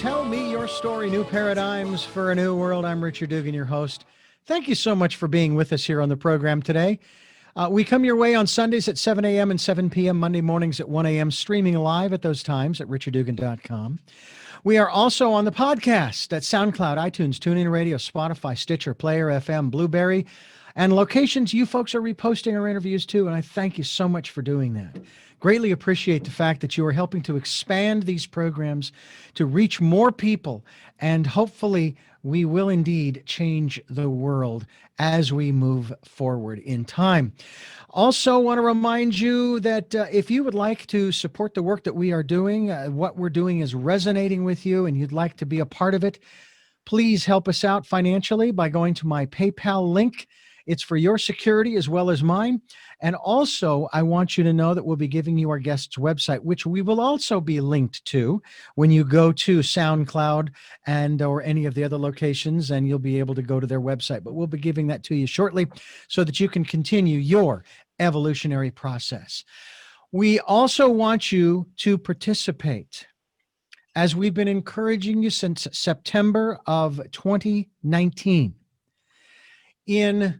Tell Me Your Story, New Paradigms for a New World. I'm Richard Dugan, your host. Thank you so much for being with us here on the program today. We come your way on Sundays at 7 a.m. and 7 p.m., Monday mornings at 1 a.m., streaming live at those times at richarddugan.com. We are also on the podcast at SoundCloud, iTunes, TuneIn Radio, Spotify, Stitcher, Player FM, Blueberry, and locations you folks are reposting our interviews to, and I thank you so much for doing that. Greatly appreciate the fact that you are helping to expand these programs to reach more people, and hopefully we will indeed change the world as we move forward in time. Also want to remind you that if you would like to support the work that we are doing, what we're doing is resonating with you and you'd like to be a part of it, please help us out financially by going to my PayPal link. It's for your security as well as mine. And also, I want you to know that we'll be giving you our guest's website, which we will also be linked to when you go to SoundCloud and or any of the other locations, and you'll be able to go to their website. But we'll be giving that to you shortly so that you can continue your evolutionary process. We also want you to participate, as we've been encouraging you since September of 2019, in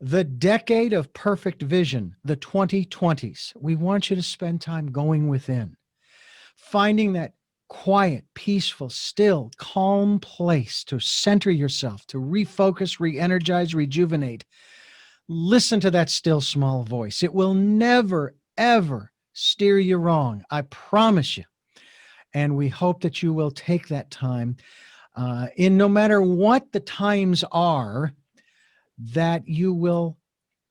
the decade of perfect vision, the 2020s. We want you to spend time going within, finding that quiet, peaceful, still, calm place to center yourself, to refocus, re-energize, rejuvenate. Listen to that still small voice. It will never, ever steer you wrong. I promise you. And we hope that you will take that time in no matter what the times are, that you will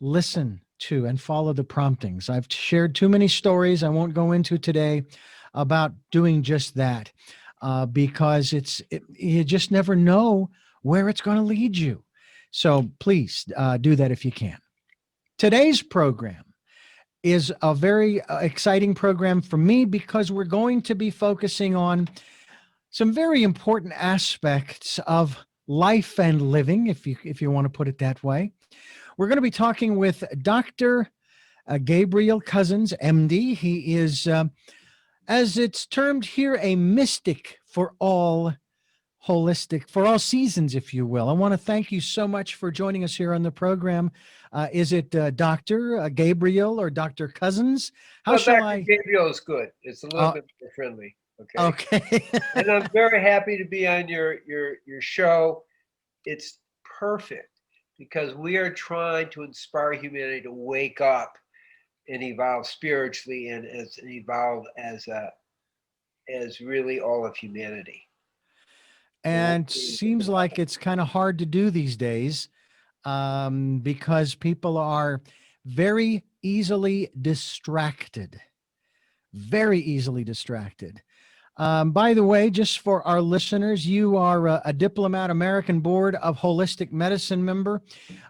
listen to and follow the promptings. I've shared too many stories I won't go into today about doing just that because you just never know where it's going to lead you. So please do that if you can. Today's program is a very exciting program for me because we're going to be focusing on some very important aspects of life and living, if you want to put it that way. We're going to be talking with Dr. Gabrial Cusens, MD. He is, as it's termed here, a mystic for all seasons, if you will. I want to thank you so much for joining us here on the program. Is it Dr. Gabrial or Dr. Cusens? How shall Dr. Gabriel is good. It's a little bit more friendly. Okay. And I'm very happy to be on your show. It's perfect because we are trying to inspire humanity to wake up and evolve spiritually and evolve as really all of humanity. And seems like it's kind of hard to do these days because people are very easily distracted. Very easily distracted. By the way, just for our listeners, you are a Diplomat American Board of Holistic Medicine member.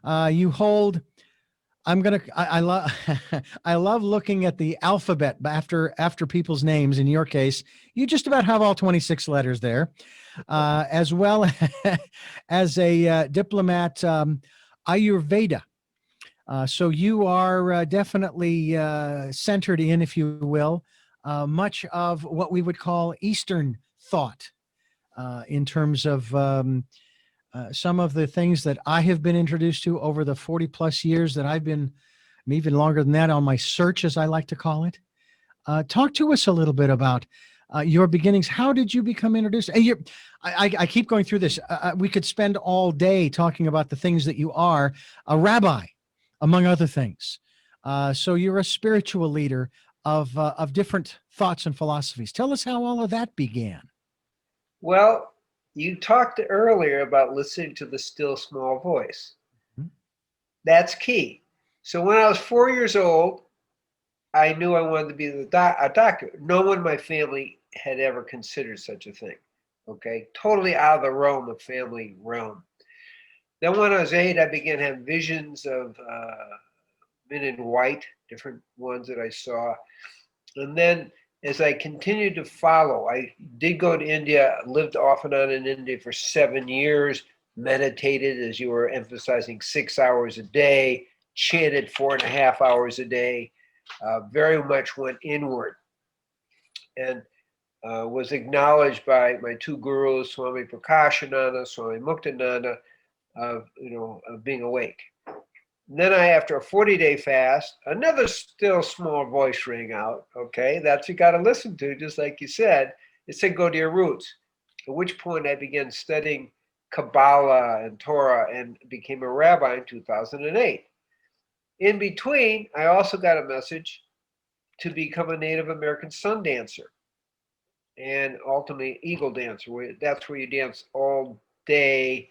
You hold, I love, I love looking at the alphabet after people's names. In your case, you just about have all 26 letters there, as well as a diplomat Ayurveda. So you are definitely centered in, if you will, much of what we would call Eastern thought in terms of some of the things that I have been introduced to over the 40 plus years that I've been, and even longer than that, on my search, as I like to call it. Talk to us a little bit about your beginnings. How did you become introduced? And I keep going through this. We could spend all day talking about the things that you are, a rabbi, among other things. So you're a spiritual leader of different thoughts and philosophies. Tell us how all of that began. Well, you talked earlier about listening to the still small voice. Mm-hmm. That's key. So when I was 4 years old, I knew I wanted to be a doctor. No one in my family had ever considered such a thing. Okay, totally out of the family realm. Then when I was 8, I began having visions of men in white, different ones that I saw. And then as I continued to follow, I did go to India, lived off and on in India for 7 years, meditated, as you were emphasizing, 6 hours a day, chanted 4.5 hours a day, very much went inward. And was acknowledged by my two gurus, Swami Prakashananda, Swami Muktananda, of being awake. And then after a 40-day fast, another still small voice rang out. Okay, that's you got to listen to, just like you said. It said, go to your roots. At which point I began studying Kabbalah and Torah and became a rabbi in 2008. In between, I also got a message to become a Native American sun dancer and ultimately eagle dancer. That's where you dance all day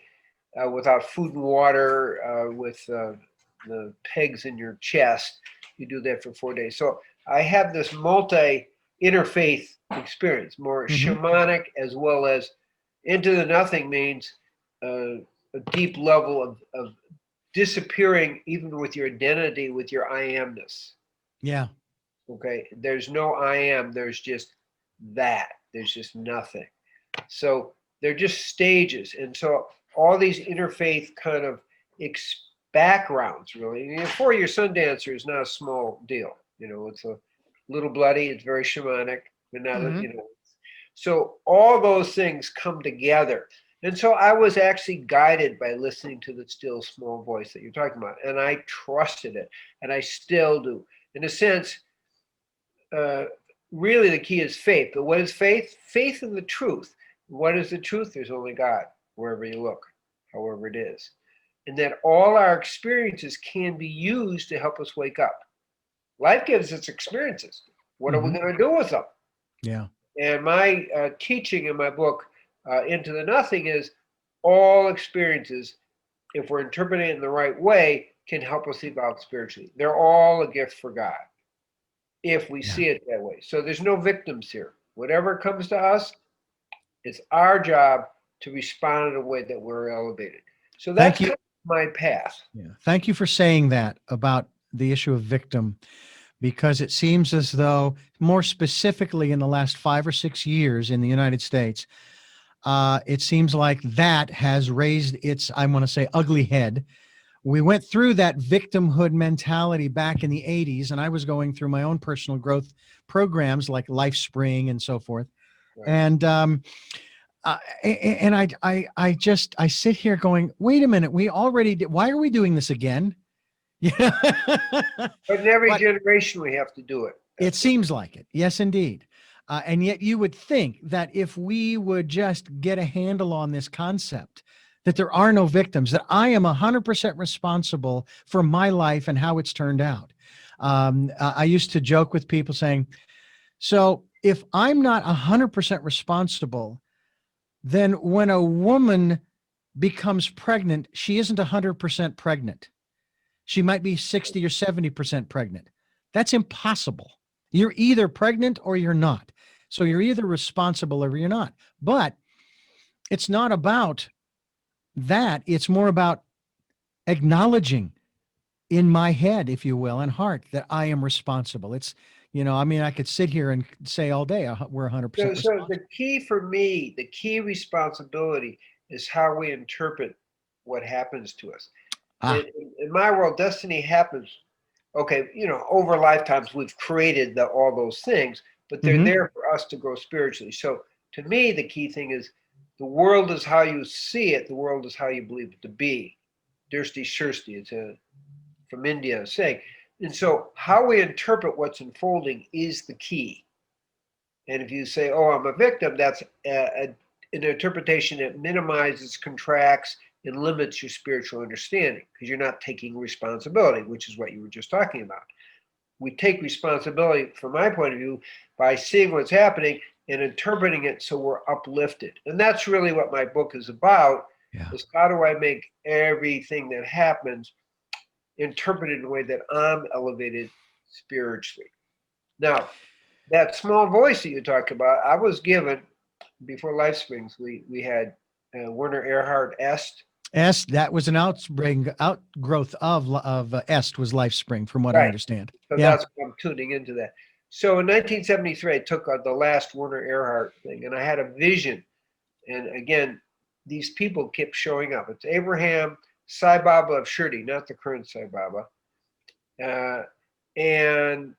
without food and water, with the pegs in your chest. You do that for 4 days. So I have this interfaith experience, more shamanic as well as into the nothing means a deep level of disappearing even with your identity, with your I amness. Yeah. Okay. There's no I am. There's just that. There's just nothing. So they're just stages. And so all these interfaith kind of backgrounds, really. And a 4-year sun dancer is not a small deal. It's a little bloody. It's very shamanic, but not, So all those things come together. And so I was actually guided by listening to the still small voice that you're talking about. And I trusted it. And I still do. In a sense, really the key is faith. But what is faith? Faith in the truth. What is the truth? There's only God, wherever you look, however it is. And that all our experiences can be used to help us wake up. Life gives us experiences. What are we going to do with them? Yeah. And my teaching in my book, Into the Nothing, is all experiences, if we're interpreting it in the right way, can help us evolve spiritually. They're all a gift for God, if we see it that way. So there's no victims here. Whatever comes to us, it's our job to respond in a way that we're elevated. So that's kind of my path. Yeah. Thank you for saying that about the issue of victim, because it seems as though, more specifically in the last 5 or 6 years in the United States, it seems like that has raised its, I want to say, ugly head. We went through that victimhood mentality back in the 80s, and I was going through my own personal growth programs like LifeSpring and so forth. Right. And I sit here going, wait a minute, we already did. Why are we doing this again? Yeah. But in every generation, we have to do it. It seems like it. Yes, indeed. And yet you would think that if we would just get a handle on this concept, that there are no victims, that I am 100% responsible for my life and how it's turned out. I used to joke with people saying, so if I'm not 100% responsible, then when a woman becomes pregnant, she isn't 100% pregnant. She might be 60 or 70% pregnant. That's impossible. You're either pregnant or you're not. So you're either responsible or you're not. But it's not about that. It's more about acknowledging in my head, if you will, and heart, that I am responsible. It's, I could sit here and say all day, we're 100% responsible. So the key for me, the key responsibility is how we interpret what happens to us. In my world, destiny happens. Okay, over lifetimes, we've created all those things, but they're there for us to grow spiritually. So to me, the key thing is the world is how you see it. The world is how you believe it to be. Dirsti Shirsti, it's from India saying. And so how we interpret what's unfolding is the key. And if you say, oh, I'm a victim, that's an interpretation that minimizes, contracts, and limits your spiritual understanding because you're not taking responsibility, which is what you were just talking about. We take responsibility, from my point of view, by seeing what's happening and interpreting it so we're uplifted. And that's really what my book is about, is how do I make everything that happens interpreted in a way that I'm elevated spiritually. Now, that small voice that you talk about, I was given, before Life Springs, we had Werner Erhard Est. Est, that was an outgrowth of Est was LifeSpring, from what I understand. So that's why I'm tuning into that. So in 1973, I took the last Werner Erhard thing, and I had a vision. And again, these people kept showing up. It's Abraham Sai Baba of Shirdi, not the current Sai Baba. And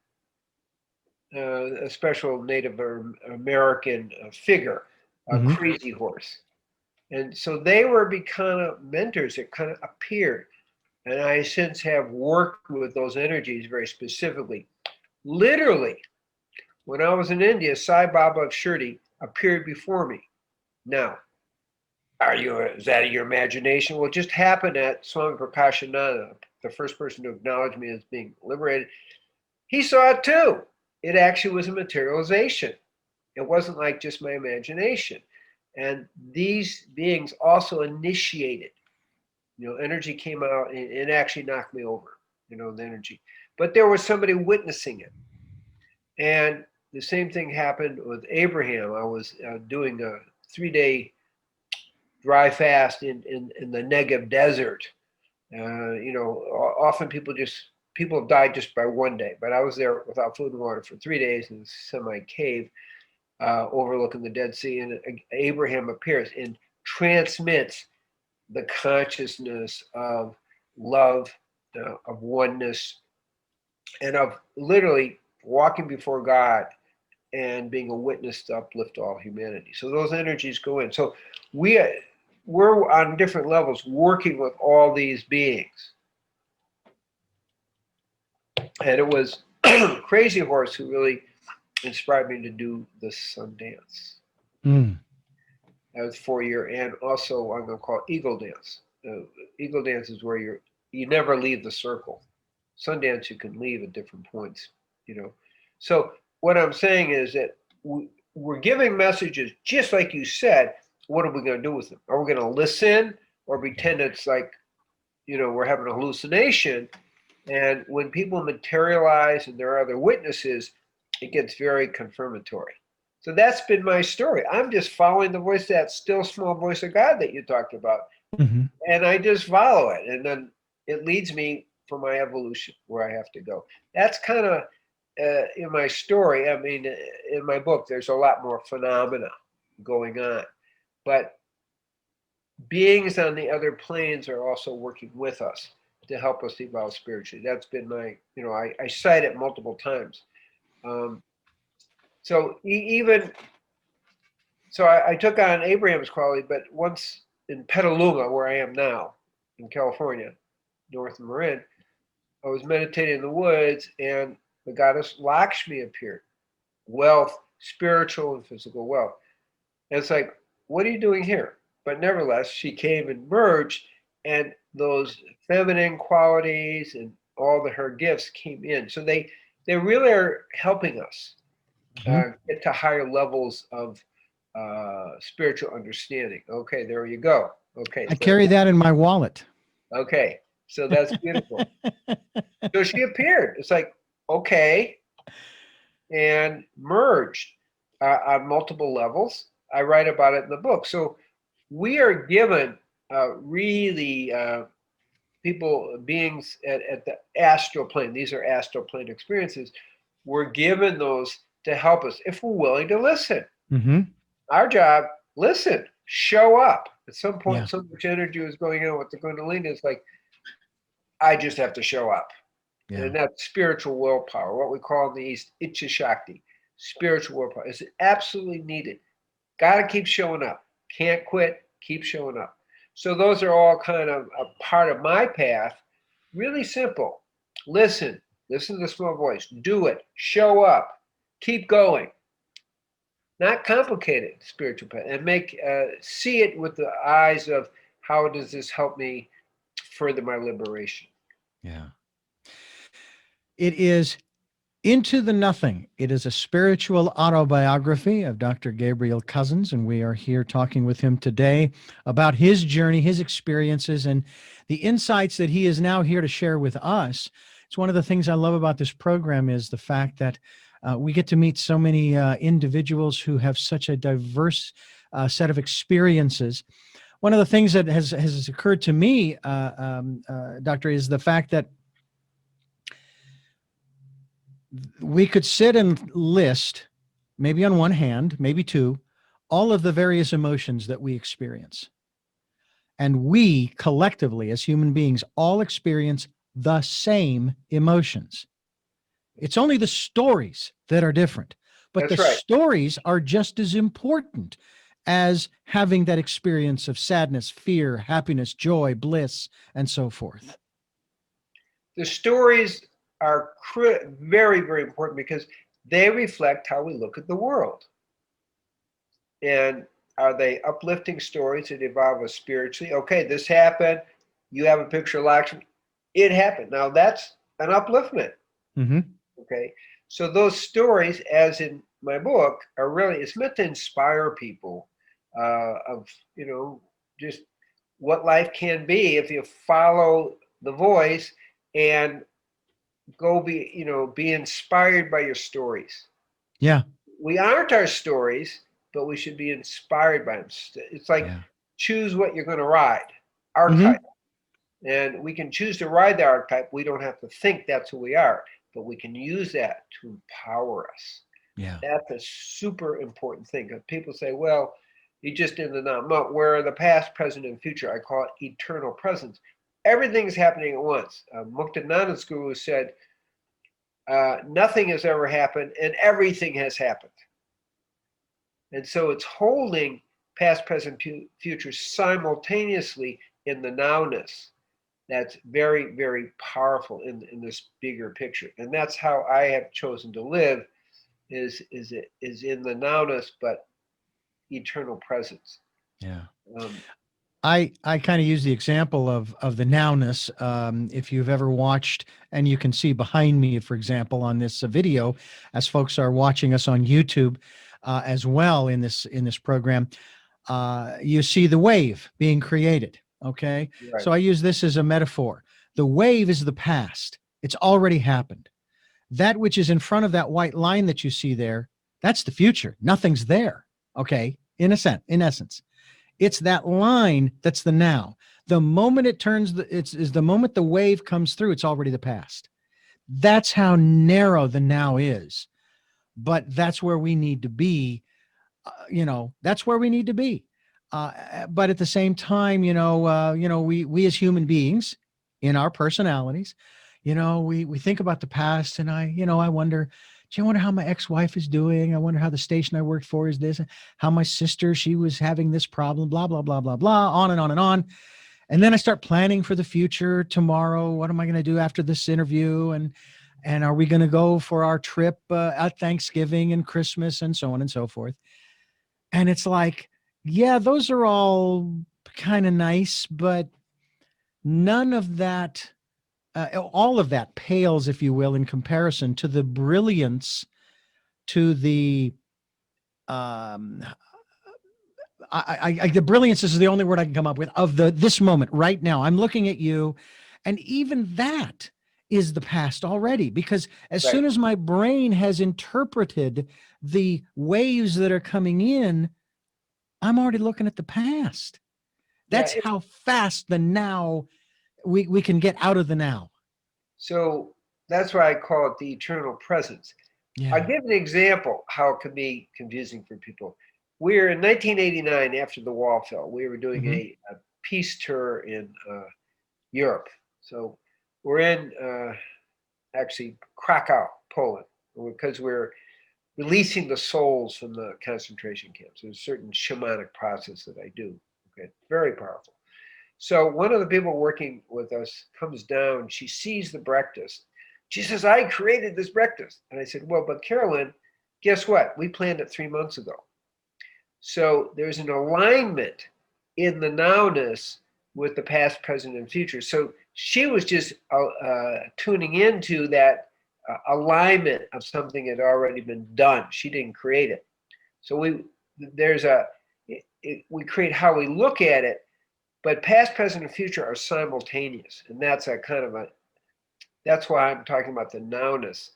a special Native American figure, a Hmm. crazy horse. And so they were kind of mentors that kind of appeared. And I since have worked with those energies very specifically. Literally, when I was in India, Sai Baba of Shirdi appeared before me. Now, is that your imagination? Well, it just happened at Swami Prakashananda, the first person to acknowledge me as being liberated. He saw it too. It actually was a materialization. It wasn't like just my imagination. And these beings also initiated. Energy came out and it actually knocked me over, the energy. But there was somebody witnessing it. And the same thing happened with Abraham. I was doing a 3-day dry fast in the Negev desert. Often people died just by one day, but I was there without food and water for 3 days in a semi cave overlooking the Dead Sea, and Abraham appears and transmits the consciousness of love, of oneness, and of literally walking before God and being a witness to uplift all humanity. So those energies go in. So we're on different levels working with all these beings. And it was Crazy Horse who really inspired me to do the sun dance. That was 4 year, and also I'm going to call it Eagle Dance. Eagle Dance is where you never leave the circle. Sundance you can leave at different points. So what I'm saying is that we're giving messages just like you said. What are we going to do with them? Are we going to listen or pretend it's like we're having a hallucination? And when people materialize and there are other witnesses, it gets very confirmatory. So that's been my story. I'm just following the voice, that still small voice of God that you talked about. Mm-hmm. And I just follow it. And then it leads me for my evolution where I have to go. That's kind of in my story. I mean, in my book, there's a lot more phenomena going on. But beings on the other planes are also working with us to help us evolve spiritually. That's been my, I cite it multiple times. So I took on Abraham's quality, but once in Petaluma, where I am now, in California, north of Marin, I was meditating in the woods, and the goddess Lakshmi appeared. Wealth, spiritual and physical wealth. And it's like, what are you doing here? But nevertheless, she came and merged, and those feminine qualities and all her gifts came in. So they really are helping us get to higher levels of spiritual understanding. Okay, there you go. Okay, I carry that in my wallet. Okay, so that's beautiful. So she appeared. It's like, okay, and merged on multiple levels. I write about it in the book. So we are given really beings at the astral plane. These are astral plane experiences. We're given those to help us if we're willing to listen. Mm-hmm. Our job, listen, show up. At some point, so much energy is going on with the Kundalini. It's like, I just have to show up. Yeah. And that's spiritual willpower, what we call in the East, Icha Shakti. Spiritual willpower is absolutely needed. Got to keep showing up. Can't quit. Keep showing up. So those are all kind of a part of my path. Really simple. Listen to the small voice. Do it. Show up. Keep going. Not complicated spiritual path, and see it with the eyes of how does this help me further my liberation. Yeah. It is Into the Nothing. It is a spiritual autobiography of Dr. Gabrial Cusens, and we are here talking with him today about his journey, his experiences, and the insights that he is now here to share with us. It's one of the things I love about this program is the fact that we get to meet so many individuals who have such a diverse set of experiences. One of the things that has occurred to me, Doctor, is the fact that we could sit and list, maybe on one hand, maybe two, all of the various emotions that we experience. And we collectively, as human beings, all experience the same emotions. It's only the stories that are different, but the That's right. stories are just as important as having that experience of sadness, fear, happiness, joy, bliss, and so forth. The stories are very, very important because they reflect how we look at the world. And are they uplifting stories that evolve us spiritually? Okay, this happened. You have a picture of Lakshmi. It happened. Now that's an upliftment. Mm-hmm. Okay. So those stories, as in my book, are really, it's meant to inspire people of, just what life can be if you follow the voice and go be inspired by your stories. Yeah. We aren't our stories, but we should be inspired by them. It's like Yeah. choose what you're going to ride, Mm-hmm. archetype. And we can choose to ride the archetype. We don't have to think that's who we are, but we can use that to empower us. Yeah. That's a super important thing. Because people say, well, you just in the now. No, where the past, present, and future, I call it eternal presence. Everything's happening at once. Muktananda's guru said, nothing has ever happened and everything has happened. And so it's holding past, present, future simultaneously in the nowness. That's very, very powerful in this bigger picture. And that's how I have chosen to live is in the nowness, but eternal presence. Yeah. Um, I kind of use the example of the nowness. If you've ever watched, and you can see behind me, for example, on this video, as folks are watching us on YouTube as well in this program, you see the wave being created. Okay, right. so I use this as a metaphor. The wave is the past; it's already happened. That which is in front of that white line that you see there, that's the future. Nothing's there. Okay, in essence. It's that line that's the now. The moment it turns, it's is the moment the wave comes through. It's already the past. That's how narrow the now is. But that's where we need to be. That's where we need to be. But at the same time, we as human beings, in our personalities, we think about the past, and I wonder. Do you wonder how my ex-wife is doing? I wonder how the station I worked for is this. How my sister, she was having this problem. Blah blah blah blah blah. On and on and on. And then I start planning for the future. Tomorrow, what am I going to do after this interview? And are we going to go for our trip at Thanksgiving and Christmas and so on and so forth? And it's like, yeah, those are all kind of nice, but none of that, all of that pales, if you will, in comparison to the brilliance, to um, the brilliance is the only word I can come up with of this moment right now. I'm looking at you, and even that is the past already, because as Right. soon as my brain has interpreted the waves that are coming in, I'm already looking at the past. Yeah. That's how fast the now we can get out of the now. So that's why I call it the eternal presence. I'll Yeah. give an example how it can be confusing for people. We're in 1989 after the wall fell. We were doing Hmm. a peace tour in Europe. So we're in actually Krakow, Poland, because we're releasing the souls from the concentration camps. There's a certain shamanic process that I do. Okay, very powerful. So one of the people working with us comes down. She sees the breakfast. She says, "I created this breakfast." And I said, "Well, but Carolyn, guess what? We planned it 3 months ago." So there's an alignment in the nowness with the past, present, and future. So she was just tuning into that alignment of something that had already been done. She didn't create it. So there's we create how we look at it, but past, present, and future are simultaneous, and that's a kind of that's why I'm talking about the nowness.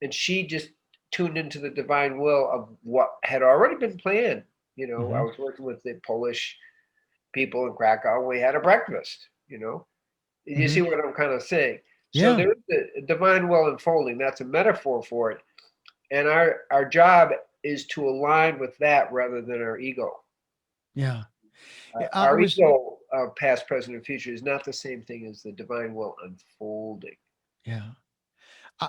And she just tuned into the divine will of what had already been planned. I Hmm. was working with the Polish people in Krakow. And we had a breakfast. You Hmm. see what I'm kind of saying? So Yeah. there's the divine will unfolding. That's a metaphor for it, and our job is to align with that rather than our ego. Yeah. Yeah, I Our was. ego of past, present, and future is not the same thing as the divine will unfolding. Yeah.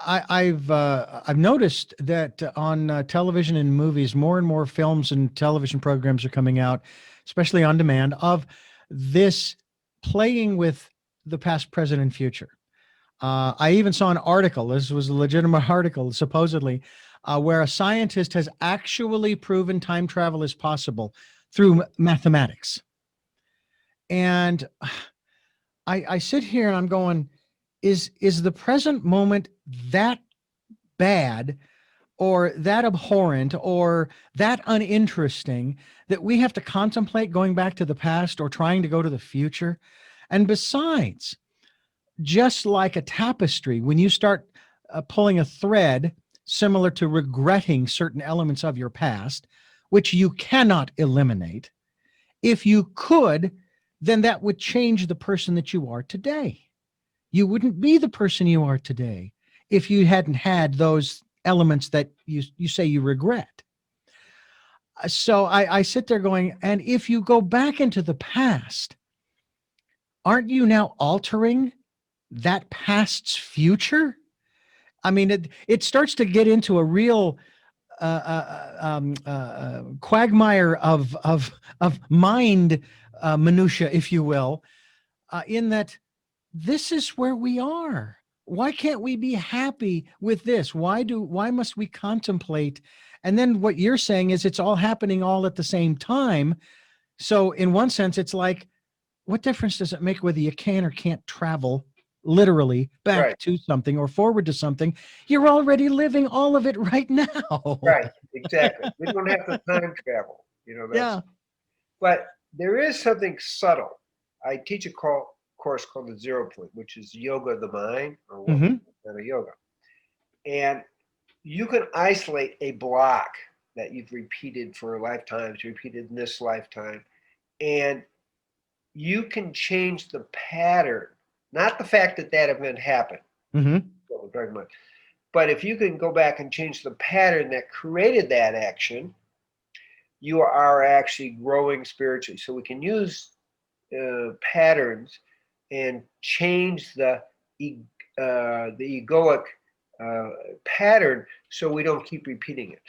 I've noticed that on television and movies, more and more films and television programs are coming out, especially on demand, of this playing with the past, present, and future. I even saw an article. This was a legitimate article, supposedly, where a scientist has actually proven time travel is possible through mathematics. And I sit here and I'm going, is the present moment that bad or that abhorrent or that uninteresting that we have to contemplate going back to the past or trying to go to the future? And besides, just like a tapestry, when you start pulling a thread similar to regretting certain elements of your past, which you cannot eliminate, if you could, then that would change the person that you are today. You wouldn't be the person you are today if you hadn't had those elements that you say you regret. So I sit there going, and if you go back into the past, aren't you now altering that past's future? I mean, it starts to get into a real quagmire of mind minutia, if you will, in that this is where we are. Why can't we be happy with this? Why must we contemplate? And then what you're saying is it's all happening all at the same time. So in one sense, it's like, what difference does it make whether you can or can't travel literally back Right. to something or forward to something? You're already living all of it right now. Right, exactly. We don't have to time travel. Yeah. But there is something subtle. I teach a course called the 0 Point, which is yoga of the mind, or what Mm-hmm. kind of yoga. And you can isolate a block that you've repeated for lifetimes, repeated in this lifetime, and you can change the pattern, not the fact that that event happened. Mm-hmm. What we're talking about. But if you can go back and change the pattern that created that action, you are actually growing spiritually. So we can use patterns and change the egoic pattern so we don't keep repeating it.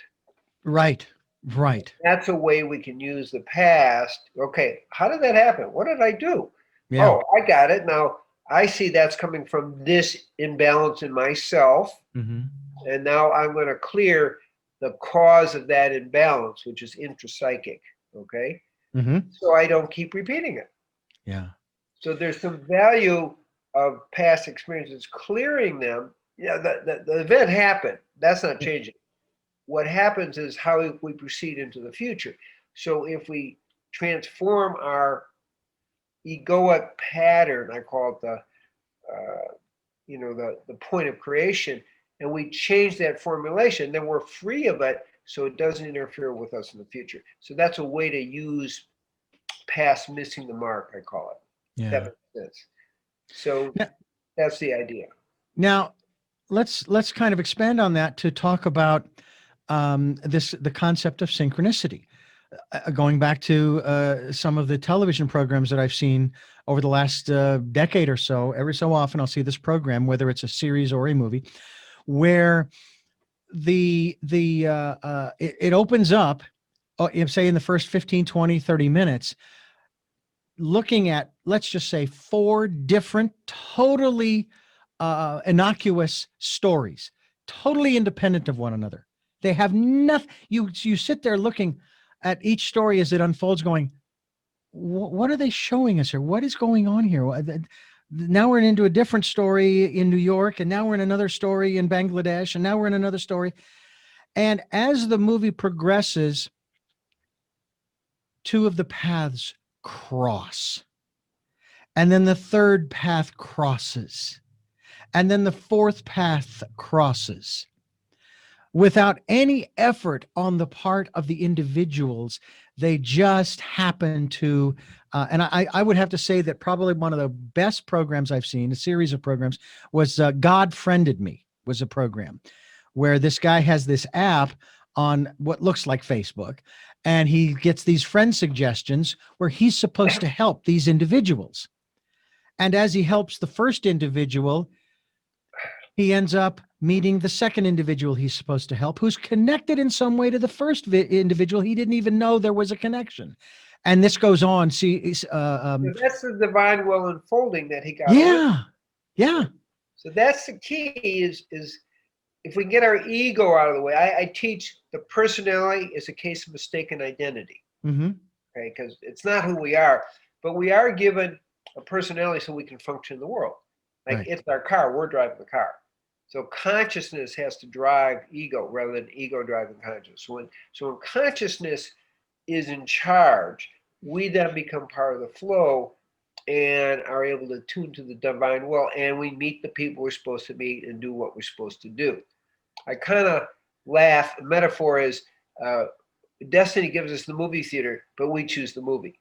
Right. Right. That's a way we can use the past. Okay, how did that happen? What did I do? Yeah. Oh, I got it. Now I see that's coming from this imbalance in myself. Mm-hmm. And now I'm going to clear the cause of that imbalance, which is intrapsychic. Okay. Mm-hmm. So I don't keep repeating it. Yeah. So there's some value of past experiences, clearing them. Yeah, the event happened. That's not changing. What happens is how we proceed into the future. So if we transform our egoic pattern, I call it the point of creation, and we change that formulation, then we're free of it, so it doesn't interfere with us in the future. So that's a way to use past missing the mark, I call it. Yeah. That makes sense. So Now, that's the idea. now let's kind of expand on that to talk about the concept of synchronicity. Going back to some of the television programs that I've seen over the last decade or so, every so often I'll see this program, whether it's a series or a movie, where it opens up, say in the first 15, 20, 30 minutes, looking at, let's just say, 4 different, totally innocuous stories, totally independent of one another. They have nothing. You sit there looking at each story as it unfolds, going, what are they showing us here? What is going on here? Now we're into a different story in New York, and now we're in another story in Bangladesh, and now we're in another story. And as the movie progresses, 2 of the paths cross. And then the third path crosses. And then the fourth path crosses. Without any effort on the part of the individuals, they just happen to, and I would have to say that probably one of the best programs I've seen, a series of programs, was God Friended Me, was a program where this guy has this app on what looks like Facebook, and he gets these friend suggestions where he's supposed to help these individuals. And as he helps the first individual, he ends up meeting the second individual he's supposed to help, who's connected in some way to the first individual. He didn't even know there was a connection. And this goes on. See, So that's the divine will unfolding that he got away. yeah, yeah. So that's the key is if we get our ego out of the way. I teach the personality is a case of mistaken identity. Mm-hmm. Okay, because it's not who we are, but we are given a personality so we can function in the world. Like Right. it's our car, we're driving the car. So consciousness has to drive ego rather than ego driving consciousness. So when consciousness is in charge, we then become part of the flow and are able to tune to the divine will, and we meet the people we're supposed to meet and do what we're supposed to do. I kind of laugh. The metaphor is destiny gives us the movie theater, but we choose the movie.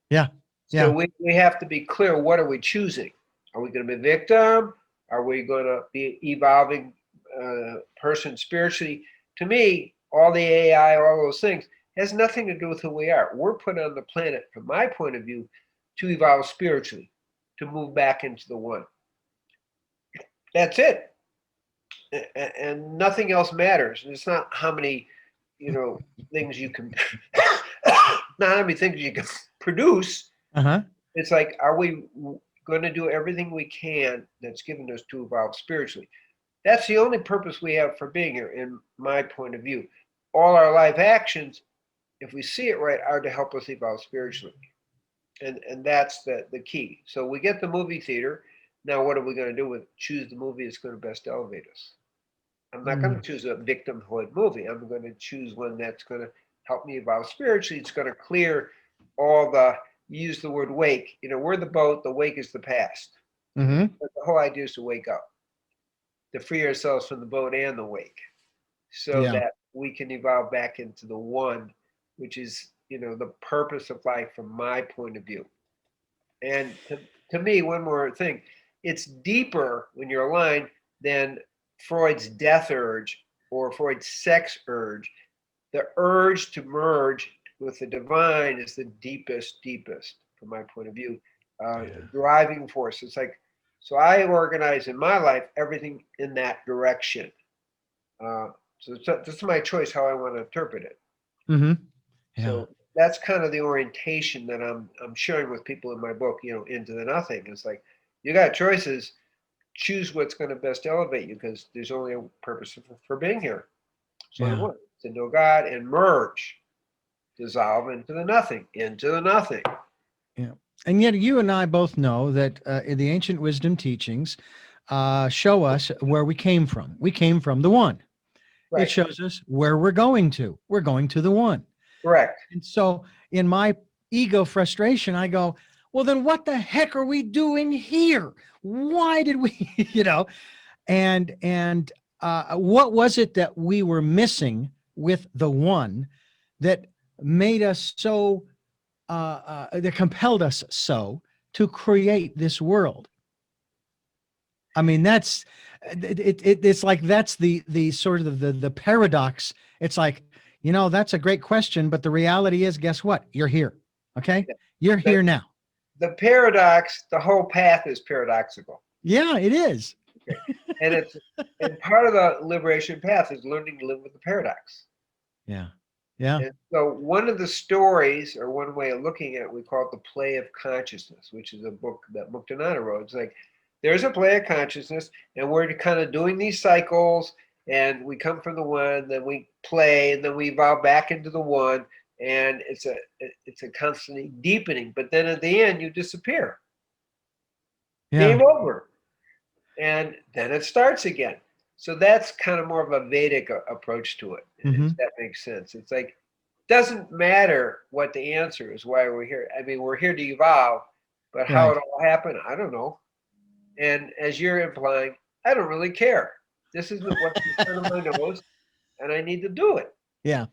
Yeah. So we have to be clear, what are we choosing? Are we going to be victim? Are we going to be evolving person spiritually? To me, all the AI, all those things, has nothing to do with who we are. We're put on the planet, from my point of view, to evolve spiritually, to move back into the one. That's it. And nothing else matters. And it's not how many, things you can, not how many things you can produce. Uh-huh. It's like, are we going to do everything we can that's given us to evolve spiritually? That's the only purpose we have for being here, in my point of view. All our life actions, if we see it right, are to help us evolve spiritually. And that's the key. So we get the movie theater. Now, what are we going to do with choose the movie that's going to best elevate us? I'm not going to choose a victimhood movie. I'm going to choose one that's going to help me evolve spiritually. It's going to clear all the, use the word wake. We're the boat, the wake is the past. Mm-hmm. But the whole idea is to wake up, to free ourselves from the boat and the wake, so that we can evolve back into the one, which is, the purpose of life from my point of view. And to me, one more thing, it's deeper when you're aligned than Freud's death urge or Freud's sex urge. The urge to merge with the divine is the deepest from my point of view, driving force. It's like, so I organize in my life everything in that direction. So that's my choice how I want to interpret it. Mm-hmm. Yeah. So that's kind of the orientation that I'm sharing with people in my book, Into the Nothing. It's like, you got choices, choose what's going to best elevate you, because there's only a purpose for being here. So I want to know God and merge, dissolve into the nothing. Yeah. And yet you and I both know that in the ancient wisdom teachings show us where we came from. We came from the one. Right. It shows us where we're going to. We're going to the one. Correct. And so in my ego frustration, I go, well, then what the heck are we doing here? Why did we, and what was it that we were missing with the one that made us so, that compelled us so to create this world? I mean, that's, it's like, that's the sort of the paradox. It's like, that's a great question, but the reality is, guess what? You're here. Okay. You're here now. The paradox, the whole path is paradoxical. Yeah, it is. Okay. And part of the liberation path is learning to live with the paradox. Yeah. Yeah. And so one of the stories, or one way of looking at it, we call it the play of consciousness, which is a book that Muktananda wrote. It's like, there's a play of consciousness, and we're kind of doing these cycles, and we come from the one, then we play, and then we evolve back into the one, and it's a constantly deepening. But then at the end, you disappear. Yeah. Game over. And then it starts again. So that's kind of more of a Vedic approach to it, if that makes sense. It's like, doesn't matter what the answer is, why we're here. I mean, we're here to evolve, but how it all happened, I don't know. And as you're implying, I don't really care. This is what's in front of my nose, and I need to do it. Yeah.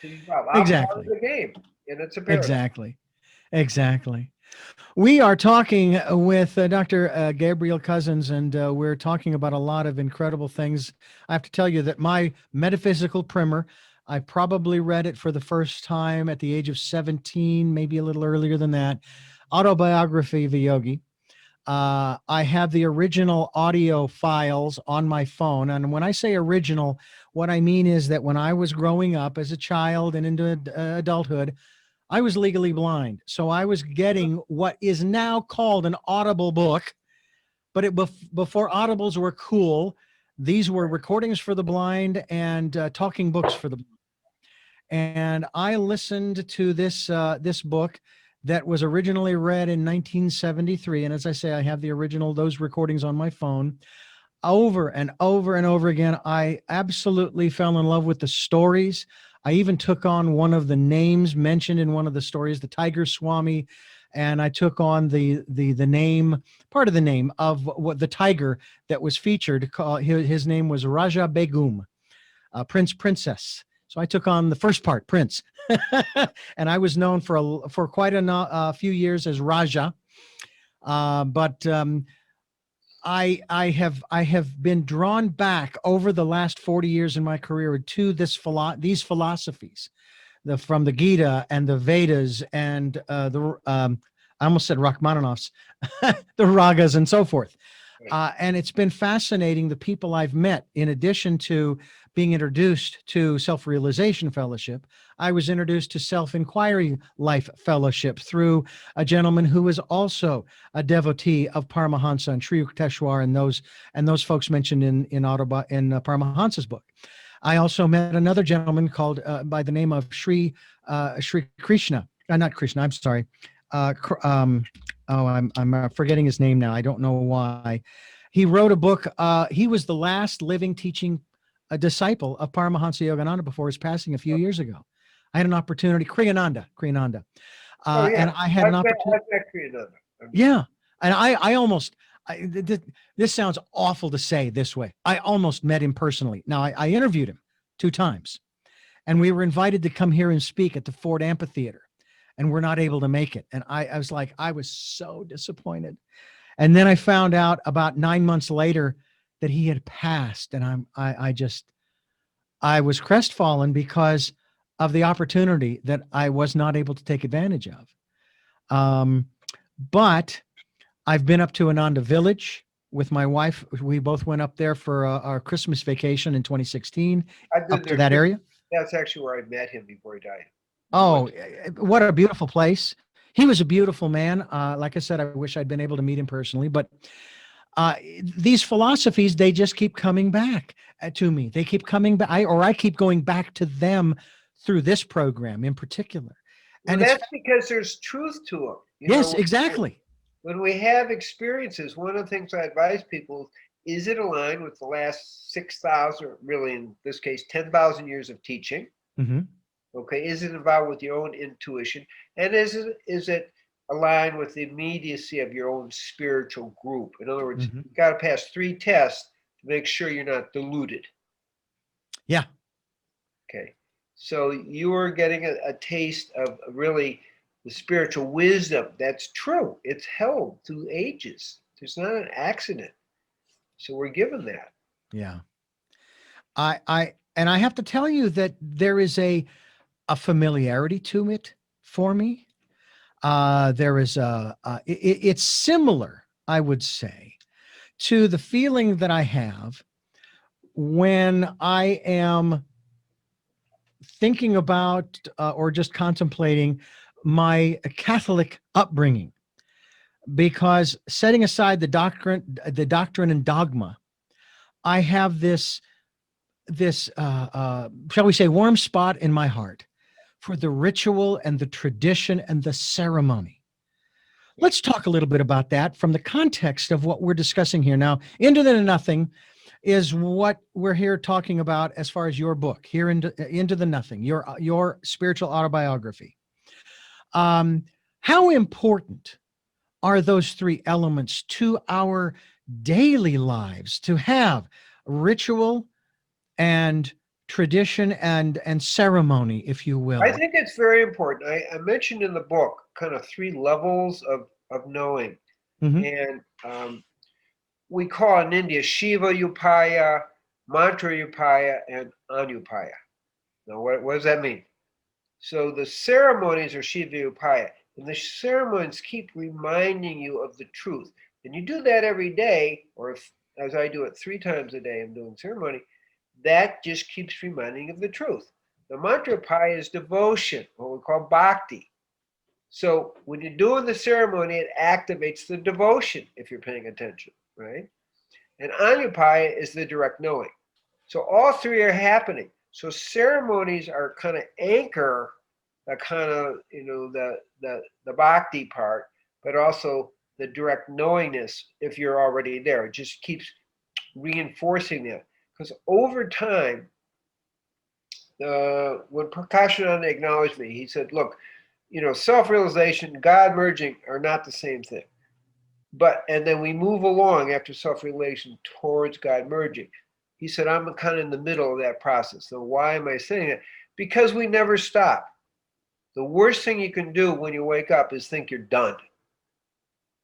To evolve. I'm part of the game, and it's a paradox. Exactly. We are talking with Dr. Gabrial Cusens, and we're talking about a lot of incredible things. I have to tell you that my metaphysical primer, I probably read it for the first time at the age of 17, maybe a little earlier than that, Autobiography of a Yogi. I have the original audio files on my phone. And when I say original, what I mean is that when I was growing up as a child and into adulthood, I was legally blind. So I was getting what is now called an audible book, but before audibles were cool, these were recordings for the blind and talking books for the blind. And I listened to this book that was originally read in 1973. And as I say, I have the original, those recordings on my phone over and over and over again. I absolutely fell in love with the stories. I even took on one of the names mentioned in one of the stories, the Tiger Swami, and I took on the name, part of the name of what the tiger that was featured. His name was Raja Begum, Princess. So I took on the first part, Prince, and I was known for quite a few years as Raja. But I have been drawn back over the last 40 years in my career to these philosophies, from the Gita and the Vedas and I almost said Rachmaninoff's, the ragas and so forth. And it's been fascinating, the people I've met. In addition to being introduced to Self-Realization Fellowship, I was introduced to Self-Inquiry Life Fellowship through a gentleman who was also a devotee of Paramahansa and Sri Yukteswar and those folks mentioned in Paramahansa's book. I also met another gentleman called by the name of Sri Krishna. Not Krishna. I'm sorry. I'm forgetting his name now. I don't know why. He wrote a book. He was the last living teaching a disciple of Paramahansa Yogananda before his passing a few years ago. I had an opportunity, Kriyananda. And I had an opportunity. Yeah. And I almost, this sounds awful to say this way. I almost met him personally. Now, I interviewed him 2 times, and we were invited to come here and speak at the Ford Amphitheater, and we're not able to make it. And I was like, I was so disappointed. And then I found out about 9 months later that he had passed. And I was crestfallen because of the opportunity that I was not able to take advantage of. But I've been up to Ananda Village with my wife. We both went up there for our Christmas vacation in 2016, up to that area. That's actually where I met him before he died. Oh, what a beautiful place. He was a beautiful man. Like I said, I wish I'd been able to meet him personally, but these philosophies, they just keep coming back to me. They keep coming back, or I keep going back to them through this program in particular. And that's because there's truth to them. Yes, exactly. When we have experiences, one of the things I advise people is it aligned with the last 6,000, really in this case, 10,000 years of teaching? Mm-hmm. Okay, is it involved with your own intuition? And is it aligned with the immediacy of your own spiritual group? In other words, you've got to pass 3 tests to make sure you're not deluded. Yeah. Okay. So you are getting a taste of really the spiritual wisdom. That's true. It's held through ages. There's not an accident. So we're given that. Yeah. I have to tell you that there is a familiarity to it for me. There is it's similar, I would say, to the feeling that I have when I am thinking about or just contemplating my Catholic upbringing, because setting aside the doctrine and dogma, I have this shall we say warm spot in my heart for the ritual and the tradition and the ceremony. Let's talk a little bit about that from the context of what we're discussing here. Now, Into the Nothing is what we're here talking about as far as your book, here into the Nothing, your spiritual autobiography. How important are those 3 elements to our daily lives, to have ritual and tradition and ceremony, if you will? I think it's very important. I mentioned in the book kind of 3 levels of knowing. And we call in India Shiva Upaya, Mantra Upaya, and Anupaya. Now, what does that mean? So the ceremonies are Shiva Upaya, and the ceremonies keep reminding you of the truth. and you do that every day, or if, as I do it 3 times a day, I'm doing ceremony, that just keeps reminding of the truth. The mantra pi is devotion, what we call bhakti. So when you're doing the ceremony, it activates the devotion if you're paying attention, right? And Anyapaya is the direct knowing. So all three are happening. So ceremonies are kind of anchor the kind of, the bhakti part, but also the direct knowingness if you're already there. It just keeps reinforcing that. Because over time, when Prakashananda acknowledged me, he said, look, self-realization, God merging are not the same thing. And then we move along after self-realization towards God merging. He said, I'm kind of in the middle of that process. So why am I saying it? Because we never stop. The worst thing you can do when you wake up is think you're done.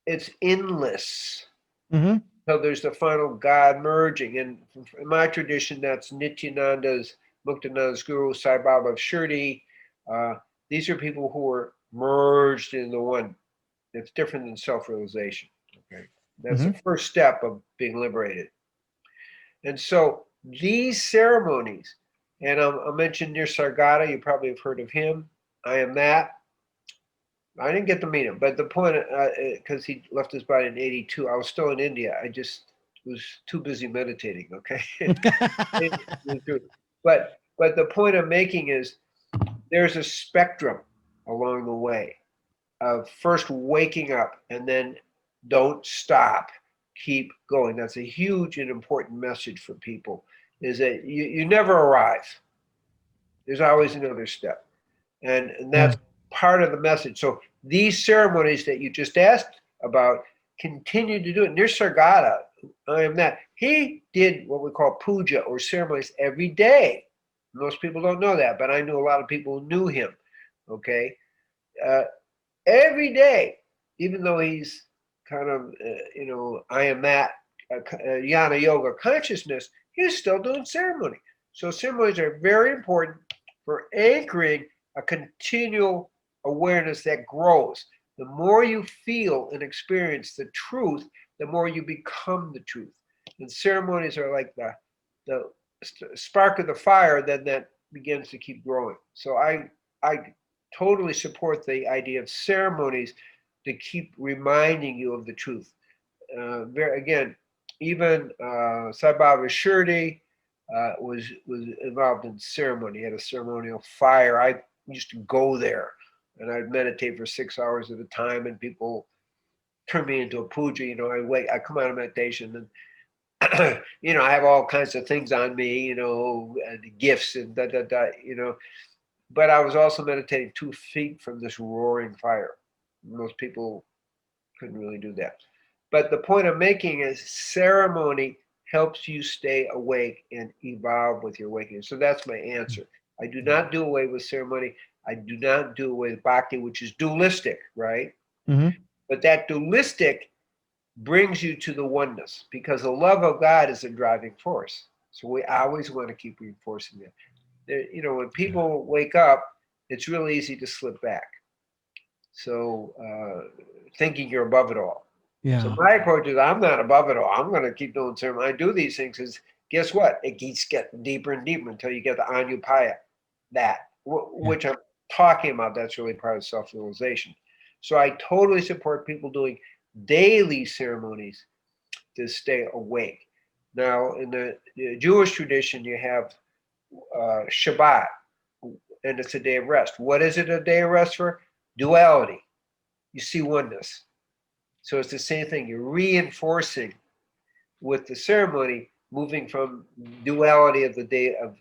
It's endless. Mm-hmm. So there's the final God merging. And in my tradition, that's Nityananda's, Muktananda's guru, Sai Baba of Shirdi. These are people who are merged in the one. It's different than self-realization. Okay, that's the first step of being liberated. And so these ceremonies, and I'll mention Nisargadatta, you probably have heard of him. I am that. I didn't get to meet him, but the point, because he left his body in '82, I was still in India. I just was too busy meditating. Okay, but the point I'm making is there's a spectrum along the way of first waking up and then don't stop, keep going. That's a huge and important message for people, is that you never arrive. There's always another step. And that's part of the message. So these ceremonies that you just asked about, continue to do it. Nisargadatta, I am that. He did what we call puja or ceremonies every day. Most people don't know that, but I knew a lot of people who knew him. Okay, every day, even though he's kind of, I am that jnana yoga consciousness, he's still doing ceremony. So ceremonies are very important for anchoring a continual awareness that grows. The more you feel and experience the truth, the more you become the truth. And ceremonies are like the spark of the fire, then that begins to keep growing. So I totally support the idea of ceremonies to keep reminding you of the truth. Again, even Sai Baba Shirdi was involved in ceremony. He had a ceremonial fire. I used to go there and I'd meditate for 6 hours at a time, and people turn me into a puja. I come out of meditation and I have all kinds of things on me, and gifts and but I was also meditating 2 feet from this roaring fire. Most people couldn't really do that. But the point I'm making is ceremony helps you stay awake and evolve with your awakening. So that's my answer. I do not do away with ceremony. I do not do away with bhakti, which is dualistic, right? Mm-hmm. But that dualistic brings you to the oneness, because the love of God is a driving force. So we always want to keep reinforcing that. When people wake up, it's really easy to slip back. So thinking you're above it all. Yeah. So my approach is, I'm not above it all. I'm going to keep doing ceremony. I do these things because guess what? It keeps getting deeper and deeper until you get the Anyapaya, which I'm talking about. That's really part of self-realization. So I totally support people doing daily ceremonies to stay awake. Now, in the Jewish tradition, you have Shabbat, and it's a day of rest. What is it a day of rest for? Duality. You see oneness. So it's the same thing. You're reinforcing with the ceremony, moving from duality of the day of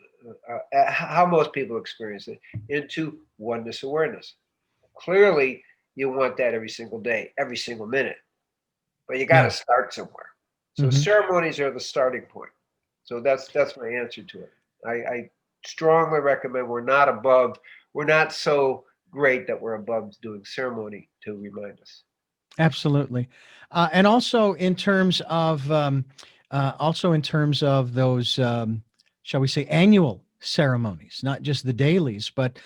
how most people experience it, into oneness awareness. Clearly, you want that every single day, every single minute. But you got to start somewhere. So ceremonies are the starting point. So that's my answer to it. I strongly recommend we're not so great that we're above doing ceremony to remind us. Absolutely. And also in terms of those, shall we say, annual ceremonies, not just the dailies, but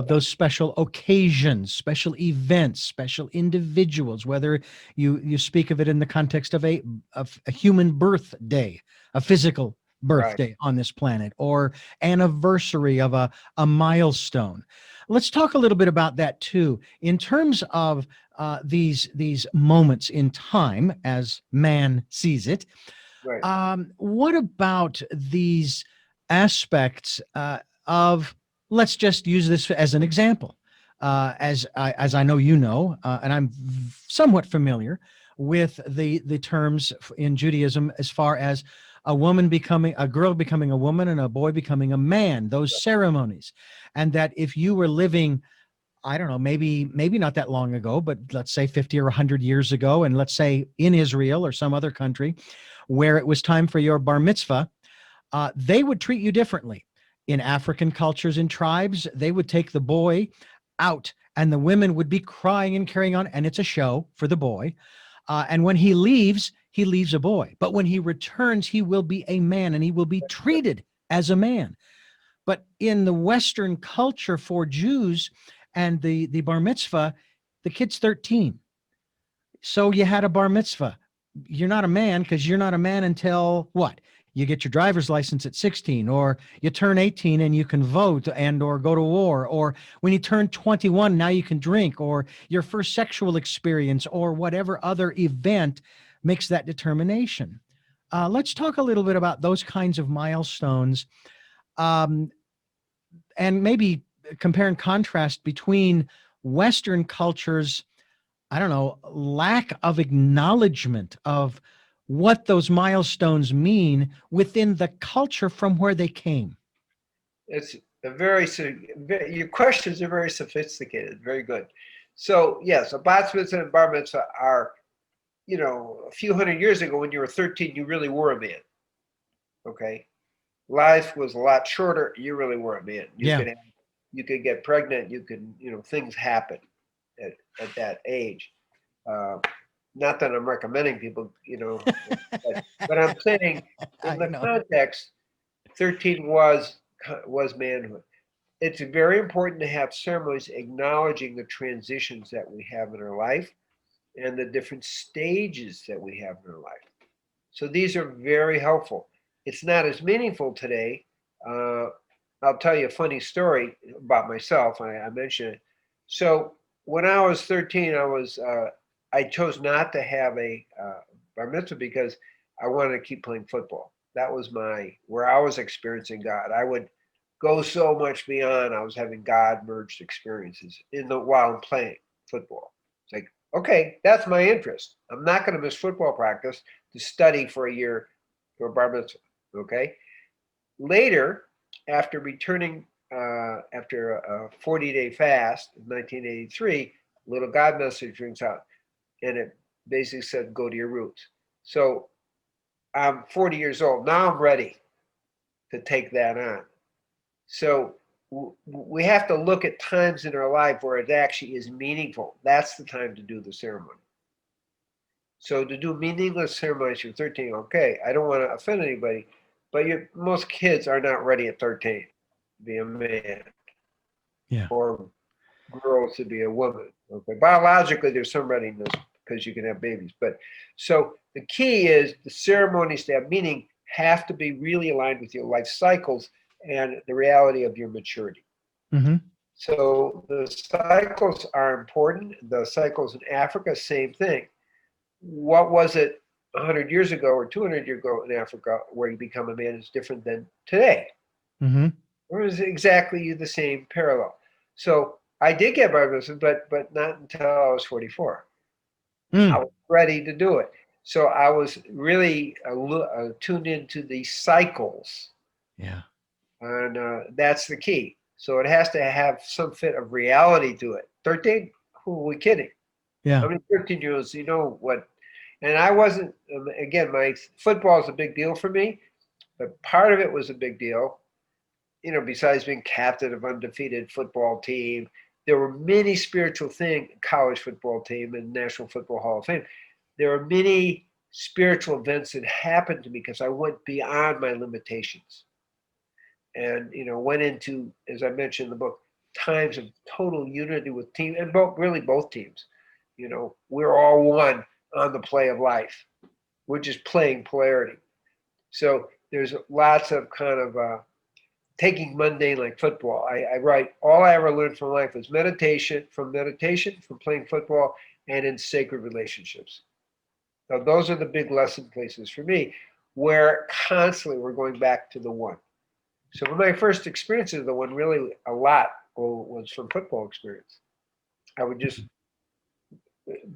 those special occasions, special events, special individuals, whether you speak of it in the context of a human birthday, a physical Right. birthday on this planet, or anniversary of a milestone. Let's talk a little bit about that too, in terms of these moments in time as man sees it. Right. What about these aspects of, let's just use this as an example, as I know you know, and I'm somewhat familiar with the terms in Judaism as far as a girl becoming a woman and a boy becoming a man, those ceremonies. And that if you were living, I don't know, maybe not that long ago, but let's say 50 or 100 years ago, and let's say in Israel or some other country where it was time for your bar mitzvah, they would treat you differently. In African cultures and tribes, they would take the boy out and the women would be crying and carrying on, and it's a show for the boy. And when he leaves a boy. But when he returns, he will be a man and he will be treated as a man. But in the Western culture for Jews and the bar mitzvah, the kid's 13. So you had a bar mitzvah. You're not a man because you're not a man until what? You get your driver's license at 16, or you turn 18 and you can vote and or go to war, or when you turn 21, now you can drink, or your first sexual experience, or whatever other event makes that determination. Let's talk a little bit about those kinds of milestones, um, and maybe compare and contrast between Western cultures, I don't know, lack of acknowledgement of what those milestones mean within the culture from where they came. It's a your questions are very sophisticated, very good. So yes, a bat mitzvah and bar mitzvah are, a few hundred years ago when you were 13, you really were a man. Okay. Life was a lot shorter. You really were a man. Yeah. You could get pregnant. You could, things happen at that age. Uh, Not that I'm recommending people, but I'm saying in I the know. context, 13 was manhood. It's very important to have ceremonies acknowledging the transitions that we have in our life and the different stages that we have in our life. So these are very helpful. It's not as meaningful today. Uh, I'll tell you a funny story about myself. I mentioned it. So when I was 13, I chose not to have a bar mitzvah because I wanted to keep playing football. That was where I was experiencing God. I would go so much beyond. I was having God merged experiences while I'm playing football. It's like, okay, that's my interest. I'm not going to miss football practice to study for a year for bar mitzvah. Okay. Later, after returning after a 40-day fast in 1983, a little God message rings out, and it basically said, "Go to your roots." So I'm 40 years old now. I'm ready to take that on. So we have to look at times in our life where it actually is meaningful. That's the time to do the ceremony. So to do meaningless ceremonies, you're 13, okay, I don't want to offend anybody, but most kids are not ready at 13 to be a man Yeah. or girls to be a woman. Okay, biologically, there's some readiness because you can have babies. But so the key is the ceremonies to have meaning have to be really aligned with your life cycles and the reality of your maturity. Mm-hmm. So the cycles are important. The cycles in Africa, same thing. What was it 100 years ago or 200 years ago in Africa where you become a man is different than today? Mm-hmm. Or is it exactly the same parallel? So I did get bar mitzvah, but not until I was 44. I Mm. was ready to do it. So I was really tuned into the cycles, Yeah. and that's the key. So it has to have some fit of reality to it. 13? Who are we kidding? Yeah. How many 13-year-olds, what? And I wasn't, again, my football is a big deal for me, but part of it was a big deal. Besides being captain of undefeated football team, there were many spiritual things, college football team and National Football Hall of Fame. There were many spiritual events that happened to me because I went beyond my limitations. and went into, as I mentioned in the book, times of total unity with team, and both teams. We're all one on the play of life. We're just playing polarity. So there's lots of kind of taking mundane like football. I write, all I ever learned from life was meditation, from playing football, and in sacred relationships. Now, those are the big lesson places for me, where constantly we're going back to the one. So my first experiences of the one, really a lot was from football experience. I would just,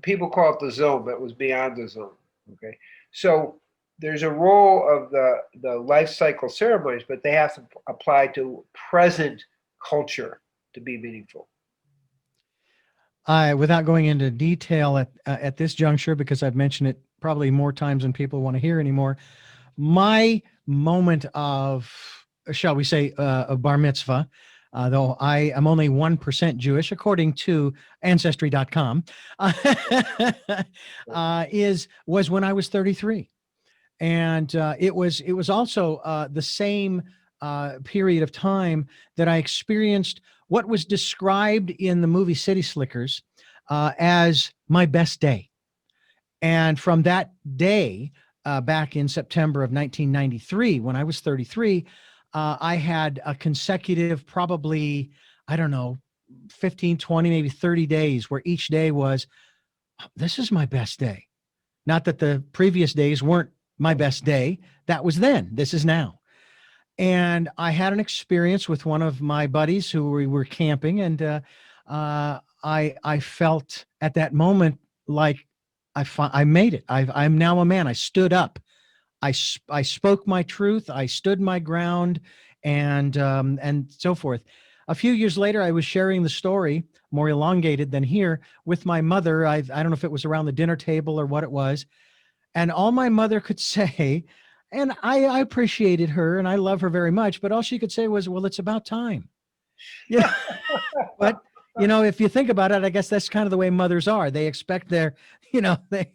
people call it the zone, but it was beyond the zone. Okay. So there's a role of the life cycle ceremonies, but they have to apply to present culture to be meaningful. Without going into detail at this juncture, because I've mentioned it probably more times than people want to hear anymore, my moment of, shall we say, a bar mitzvah, though I am only 1% Jewish, according to Ancestry.com, was when I was 33. And it was also the same period of time that I experienced what was described in the movie City Slickers as my best day. And from that day, back in September of 1993, when I was 33, I had a consecutive, probably, I don't know, 15, 20, maybe 30 days where each day was, this is my best day. Not that the previous days weren't my best day. That was then. This is now. And I had an experience with one of my buddies who we were camping, and I felt at that moment like I made it. I'm now a man. I stood up. I spoke my truth. I stood my ground, and so forth. A few years later, I was sharing the story, more elongated than here, with my mother. I don't know if it was around the dinner table or what it was, and all my mother could say, and I appreciated her and I love her very much, but all she could say was, "Well, it's about time." Yeah. But if you think about it, I guess that's kind of the way mothers are. They expect their, they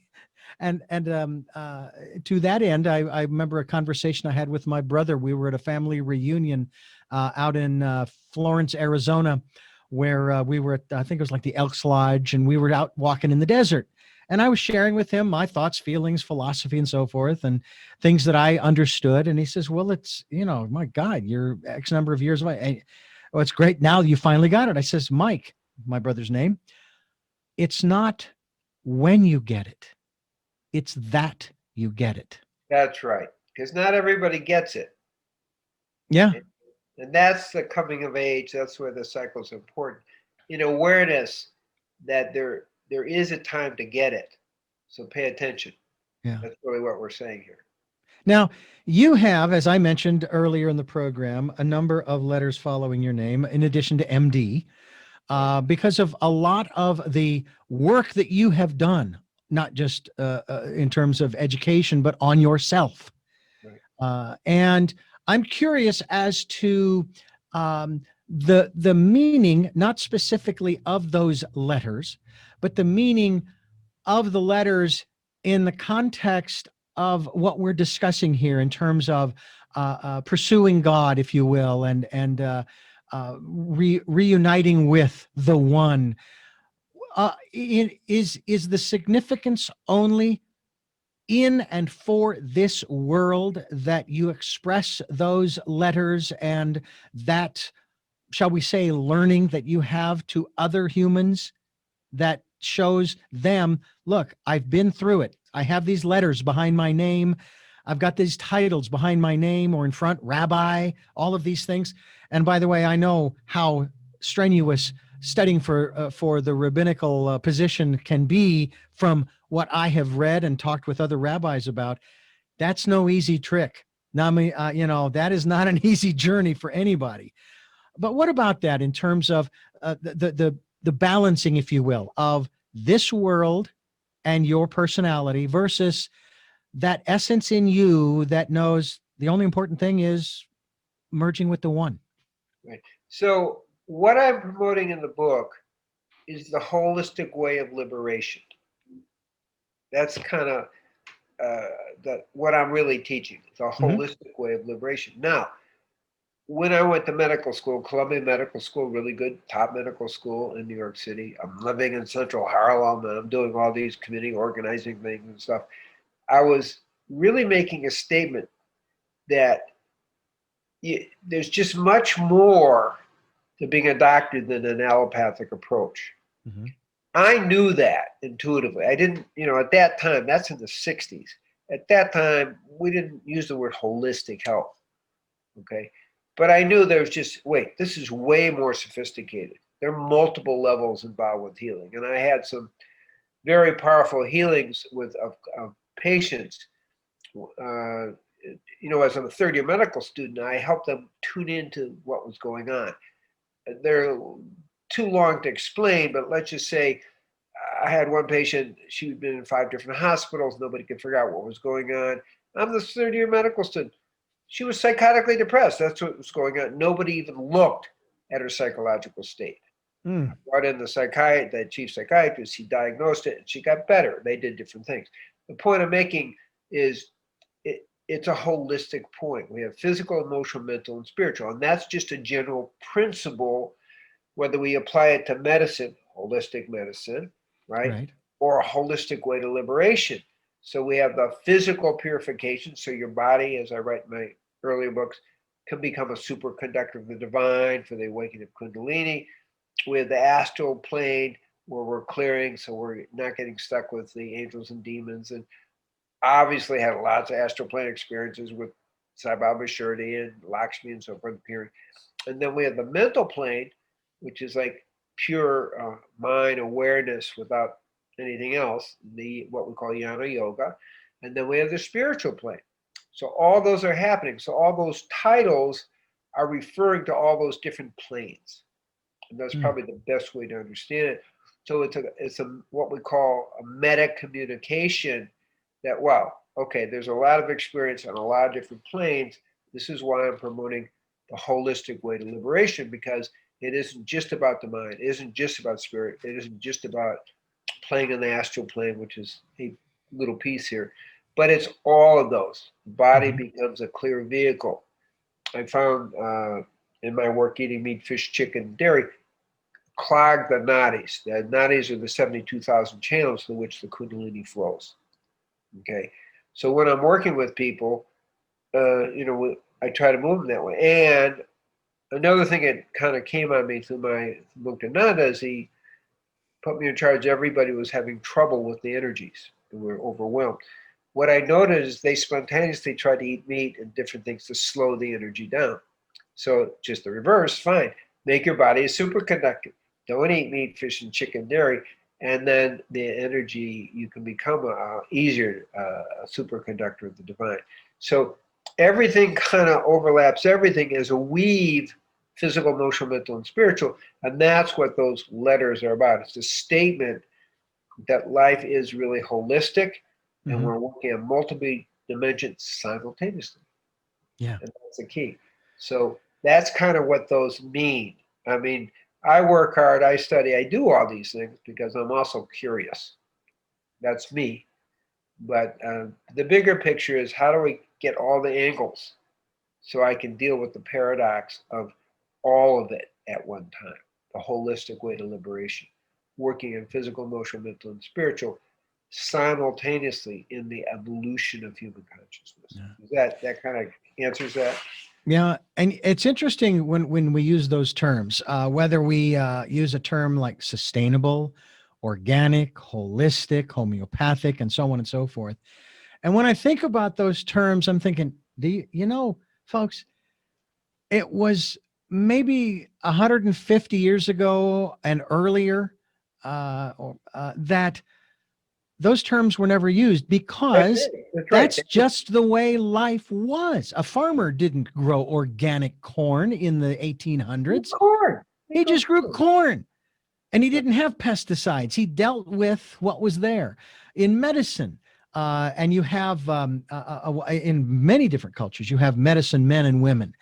and to that end, I remember a conversation I had with my brother. We were at a family reunion out in Florence, Arizona, where we were at, I think it was like the Elks Lodge, and we were out walking in the desert. And I was sharing with him my thoughts, feelings, philosophy, and so forth, and things that I understood. And he says, "Well, it's, my God, you're X number of years away. Oh, it's great. Now you finally got it." I says, "Mike," my brother's name, "it's not when you get it. It's that you get it." That's right. Because not everybody gets it. Yeah. And that's the coming of age. That's where the cycle is important. Awareness that there is a time to get it. So pay attention. Yeah. That's really what we're saying here. Now, you have, as I mentioned earlier in the program, a number of letters following your name, in addition to MD, because of a lot of the work that you have done, not just in terms of education, but on yourself. Right. And I'm curious as to the meaning, not specifically of those letters, but the meaning of the letters in the context of what we're discussing here in terms of pursuing God, if you will, and reuniting with the one. Is the significance only in and for this world that you express those letters, and that, shall we say, learning that you have to other humans that shows them, look, I've been through it. I have these letters behind my name. I've got these titles behind my name or in front, rabbi, all of these things. And by the way, I know how strenuous studying for the rabbinical position can be from what I have read and talked with other rabbis about. That's no easy trick. Now, I mean, that is not an easy journey for anybody. But what about that in terms of the balancing, if you will, of this world and your personality versus that essence in you that knows the only important thing is merging with the one? Right. So what I'm promoting in the book is the holistic way of liberation. That's kind of what I'm really teaching, the Mhm. holistic way of liberation. Now, when I went to medical school, Columbia Medical School, really good, top medical school in New York City. I'm living in Central Harlem and I'm doing all these committee organizing things and stuff. I was really making a statement that there's just much more to being a doctor than an allopathic approach. Mm-hmm. I knew that intuitively. I didn't, at that time, that's in the 60s. At that time, we didn't use the word holistic health. Okay. But I knew there was wait, this is way more sophisticated. There are multiple levels involved with healing. And I had some very powerful healings of patients. As I'm a third year medical student, I helped them tune into what was going on. They're too long to explain, but let's just say I had one patient, she'd been in 5 different hospitals. Nobody could figure out what was going on. I'm the third year medical student. She was psychotically depressed. That's what was going on. Nobody even looked at her psychological state. I brought in the chief psychiatrist. He diagnosed it, and she got better. They did different things. The point I'm making is it's a holistic point. We have physical, emotional, mental, and spiritual, and that's just a general principle, whether we apply it to medicine, holistic medicine, right? Or a holistic way to liberation. So we have the physical purification. So your body, as I write in my earlier books, can become a superconductor of the divine for the awakening of Kundalini. We have the astral plane where we're clearing, so we're not getting stuck with the angels and demons. And obviously had lots of astral plane experiences with Sai Baba Shirdi and Lakshmi and so forth appearing. And then we have the mental plane, which is like pure mind awareness without anything else, what we call Jnana Yoga. And then we have the spiritual plane. So all those are happening. So all those titles are referring to all those different planes. And that's probably the best way to understand it. So it's what we call a meta communication that, there's a lot of experience on a lot of different planes. This is why I'm promoting the holistic way to liberation, because it isn't just about the mind. It isn't just about spirit. It isn't just about playing in the astral plane, which is a little piece here. But it's all of those. The body becomes a clear vehicle. I found in my work eating meat, fish, chicken, dairy, clog the nadis. The nadis are the 72,000 channels through which the Kundalini flows. Okay, so when I'm working with people, I try to move them that way. And another thing that kind of came on me through my Muktananda is he put me in charge. Everybody was having trouble with the energies and we're overwhelmed. What I noticed is they spontaneously tried to eat meat and different things to slow the energy down. So just the reverse, fine. Make your body a superconductor. Don't eat meat, fish, and chicken, dairy. And then the energy, you can become a superconductor of the divine. So everything kind of overlaps everything as a weave, physical, emotional, mental, and spiritual. And that's what those letters are about. It's a statement that life is really holistic and we're working on multiple dimensions simultaneously. Yeah. And that's the key. So that's kind of what those mean. I mean, I work hard, I study, I do all these things because I'm also curious. That's me. But the bigger picture is how do we get all the angles so I can deal with the paradox of all of it at one time, the holistic way to liberation, working in physical, emotional, mental, and spiritual simultaneously in the evolution of human consciousness. Yeah. That kind of answers that? Yeah, and it's interesting when we use those terms, whether we use a term like sustainable, organic, holistic, homeopathic, and so on and so forth. And when I think about those terms, I'm thinking, folks, it was maybe 150 years ago and earlier that those terms were never used because that's just the way life was. A farmer didn't grow organic corn in the 1800s. He just grew corn, and he didn't have pesticides. He dealt with what was there. In medicine, and you have in many different cultures, you have medicine men and women.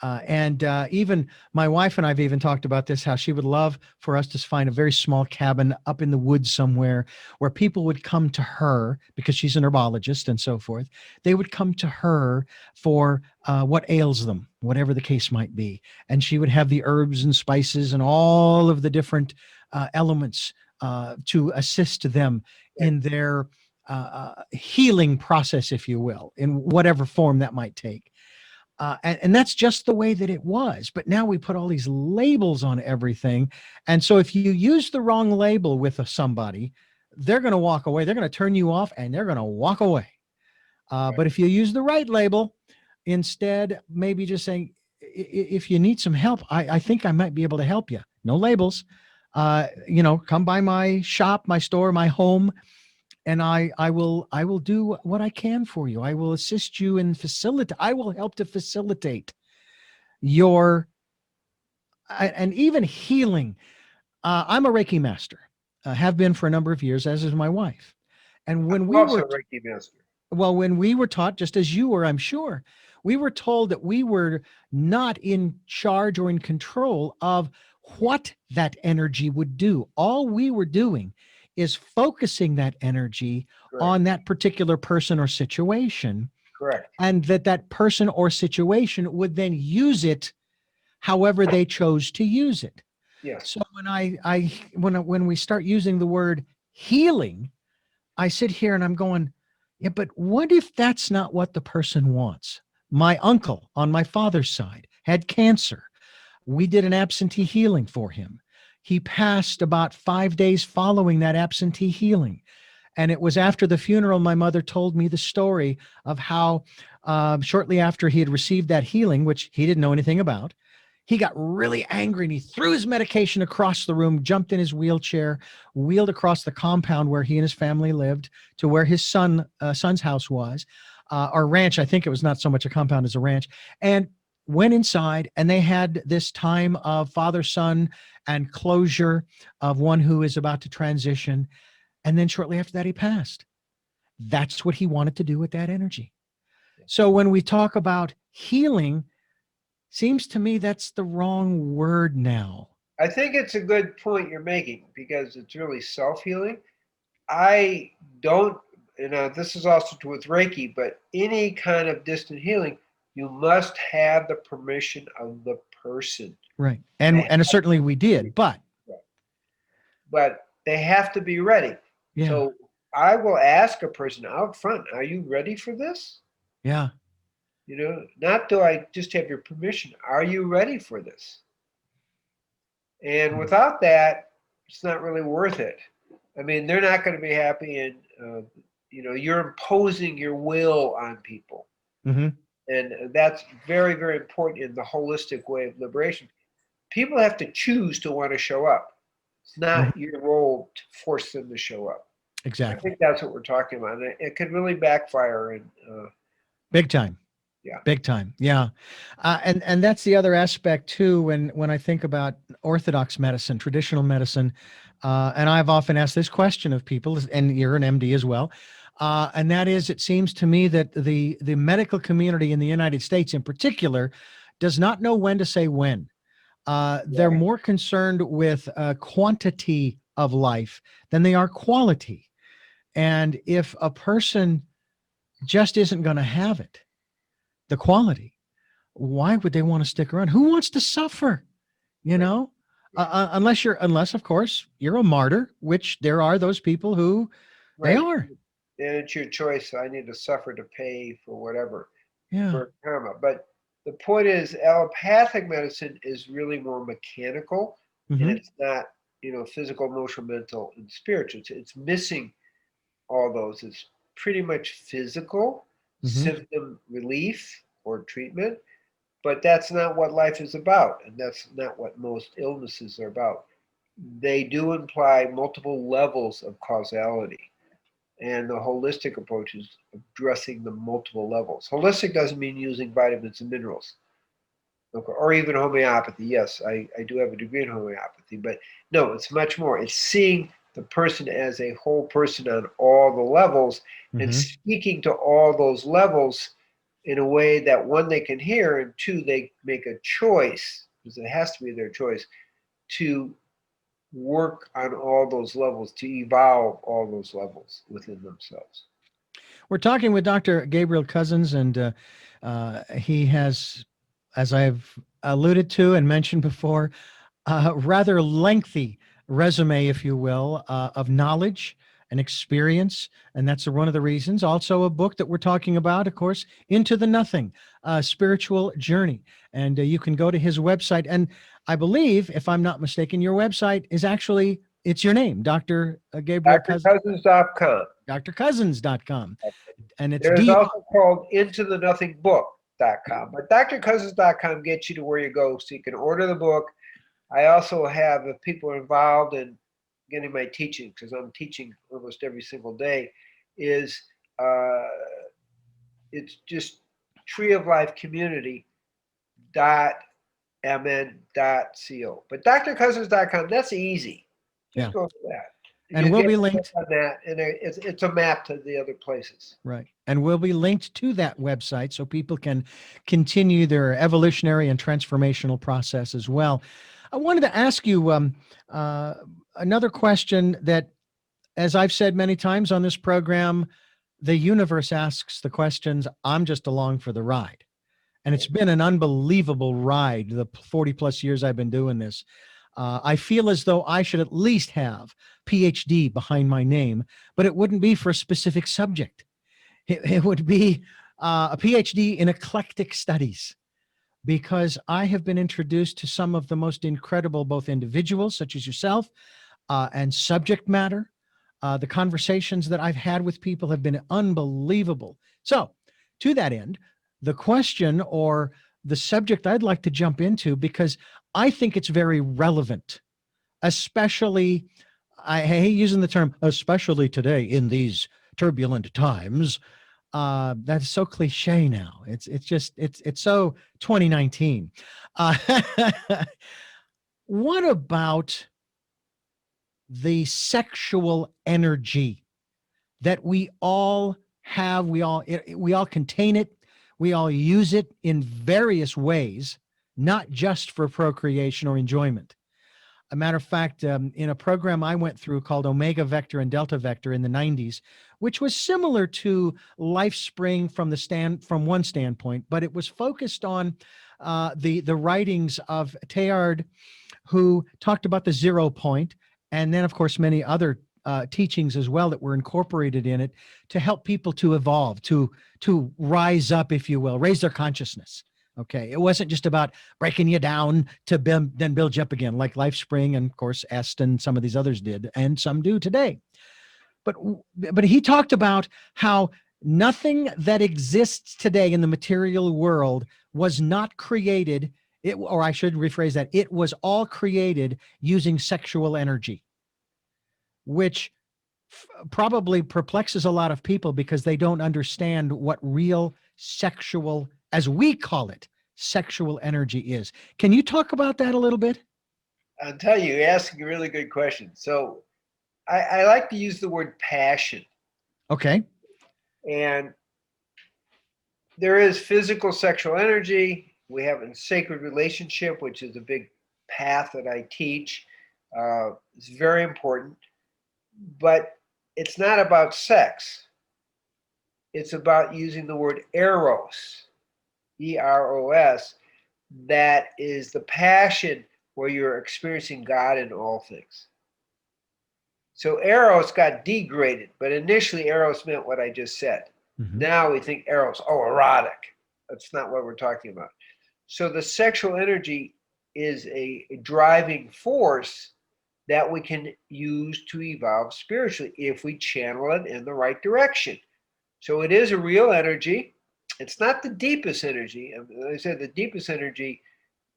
And even my wife and I've even talked about this, how she would love for us to find a very small cabin up in the woods somewhere where people would come to her because she's an herbologist and so forth. They would come to her for what ails them, whatever the case might be. And she would have the herbs and spices and all of the different elements to assist them in their healing process, if you will, in whatever form that might take. And that's just the way that it was. But now we put all these labels on everything. And so if you use the wrong label with somebody, they're going to walk away. They're going to turn you off and they're going to walk away. But if you use the right label, instead, maybe just saying, if you need some help, I think I might be able to help you. No labels. Come by my shop, my store, my home, and I will do what I can for you. I will assist you and facilitate. I will help to facilitate your and even healing. I'm a Reiki master, have been for a number of years, as is my wife. And when I'm we also were a Reiki master. well, when we were taught, just as you were, I'm sure, we were told that we were not in charge or in control of what that energy would do. All we were doing is focusing that energy Correct. on that particular person or situation, Correct. and that person or situation would then use it however they chose to use it. Yes. So when we start using the word healing, I sit here and I'm going, yeah, but what if that's not what the person wants? My uncle on my father's side had cancer. We did an absentee healing for him. He passed about 5 days following that absentee healing. And it was after the funeral, my mother told me the story of how shortly after he had received that healing, which he didn't know anything about, he got really angry and he threw his medication across the room, jumped in his wheelchair, wheeled across the compound where he and his family lived to where his son's house was, or ranch. I think it was not so much a compound as a ranch, and went inside. And they had this time of father son and closure of one who is about to transition. And then shortly after that, he passed. That's what he wanted to do with that energy. So when we talk about healing, seems to me that's the wrong word now. I think it's a good point you're making because it's really self-healing. I don't, this is also true with Reiki, but any kind of distant healing, you must have the permission of the person. Right. And certainly we did, but they have to be ready. yeah, So I will ask a person out front, are you ready for this? yeah. Not do I just have your permission. Are you ready for this? And without that, it's not really worth it. I mean, they're not going to be happy, and you're imposing your will on people, Mm-hmm. and that's very, very important in the holistic way of liberation. People have to choose to want to show up. It's Mm-hmm. not your role to force them to show up. I Exactly. think that's what we're talking about. And it could really backfire. And Big time. yeah, Big time. Yeah. And that's the other aspect too, when I think about orthodox medicine, traditional medicine, and I've often asked this question of people, and you're an MD as well, and that is, it seems to me that the medical community in the United States in particular does not know when to say when. They're right. more concerned with quantity of life than they are quality. And if a person just isn't going to have it, the quality, why would they want to stick around? Who wants to suffer? You Right. know, unless of course you're a martyr, which there are those people who they Right. are. And it's your choice. I need to suffer to pay for whatever, Yeah. for karma. But the point is, allopathic medicine is really more mechanical, and Mm-hmm. it's not, physical, emotional, mental, and spiritual. It's missing all those. It's pretty much physical Mm-hmm. symptom relief or treatment, but that's not what life is about, and that's not what most illnesses are about. They do imply multiple levels of causality, and the holistic approach is addressing the multiple levels. Holistic doesn't mean using vitamins and minerals, okay, or even homeopathy. Yes, I do have a degree in homeopathy, but no, it's much more. It's seeing the person as a whole person on all the levels and Mm-hmm. speaking to all those levels in a way that, one, they can hear, and two, they make a choice, because it has to be their choice, to work on all those levels, to evolve all those levels within themselves. We're talking with Dr. Gabriel Cusens, and he has, as I've alluded to and mentioned before, a rather lengthy resume, if you will, of knowledge and experience. And that's one of the reasons. Also, a book that we're talking about, of course, Into the Nothing, Spiritual Journey. And you can go to his website. And I believe, if I'm not mistaken, your website is actually, it's your name, Dr. Gabriel Cusens, DrCousens.com. drcousens.com. And it's There's also called IntoTheNothingBook.com. But DrCousens.com gets you to where you go, so you can order the book. I also have, if people are involved in getting my teaching, because I'm teaching almost every single day, is it's just treeoflifecommunity.mn.co. But drcousens.com, that's easy. Just go to that. And we'll be linked on that, and it's a map to the other places. Right. And we'll be linked to that website so people can continue their evolutionary and transformational process as well. I wanted to ask you another question that, as I've said many times on this program, the universe asks the questions. I'm just along for the ride. And it's been an unbelievable ride, the 40 plus years I've been doing this. I feel as though I should at least have PhD behind my name, but it wouldn't be for a specific subject. It would be a PhD in eclectic studies, because I have been introduced to some of the most incredible, both individuals such as yourself and subject matter. The conversations that I've had with people have been unbelievable. So, to that end, the question or the subject I'd like to jump into, because I think it's very relevant, especially, I hate using the term, especially today in these turbulent times. That's so cliche now. It's so 2019. Uh, what about the sexual energy that we all have? We all contain it. We all use it in various ways, not just for procreation or enjoyment. A matter of fact, in a program I went through called Omega Vector and Delta Vector in the 90s, which was similar to LifeSpring from one standpoint, but it was focused on the writings of Teilhard, who talked about the 0 point, and then, of course, many other teachings as well that were incorporated in it to help people to evolve, to rise up, if you will, raise their consciousness. Okay, it wasn't just about breaking you down to then build you up again, like LifeSpring and, of course, Est and some of these others did, and some do today. But he talked about how nothing that exists today in the material world was not created, or I should rephrase that, it was all created using sexual energy, which probably perplexes a lot of people because they don't understand what real sexual, as we call it, sexual energy is. Can you talk about that a little bit? I'll tell you, you're asking a really good question. So I like to use the word passion. Okay. And there is physical sexual energy. We have a sacred relationship, which is a big path that I teach. It's very important. But it's not about sex. It's about using the word eros, Eros. That is the passion where you're experiencing God in all things. So eros got degraded, but initially eros meant what I just said. Mm-hmm. Now we think eros, erotic. That's not what we're talking about. So the sexual energy is a driving force that we can use to evolve spiritually if we channel it in the right direction. So it is a real energy. It's not the deepest energy. As I said, the deepest energy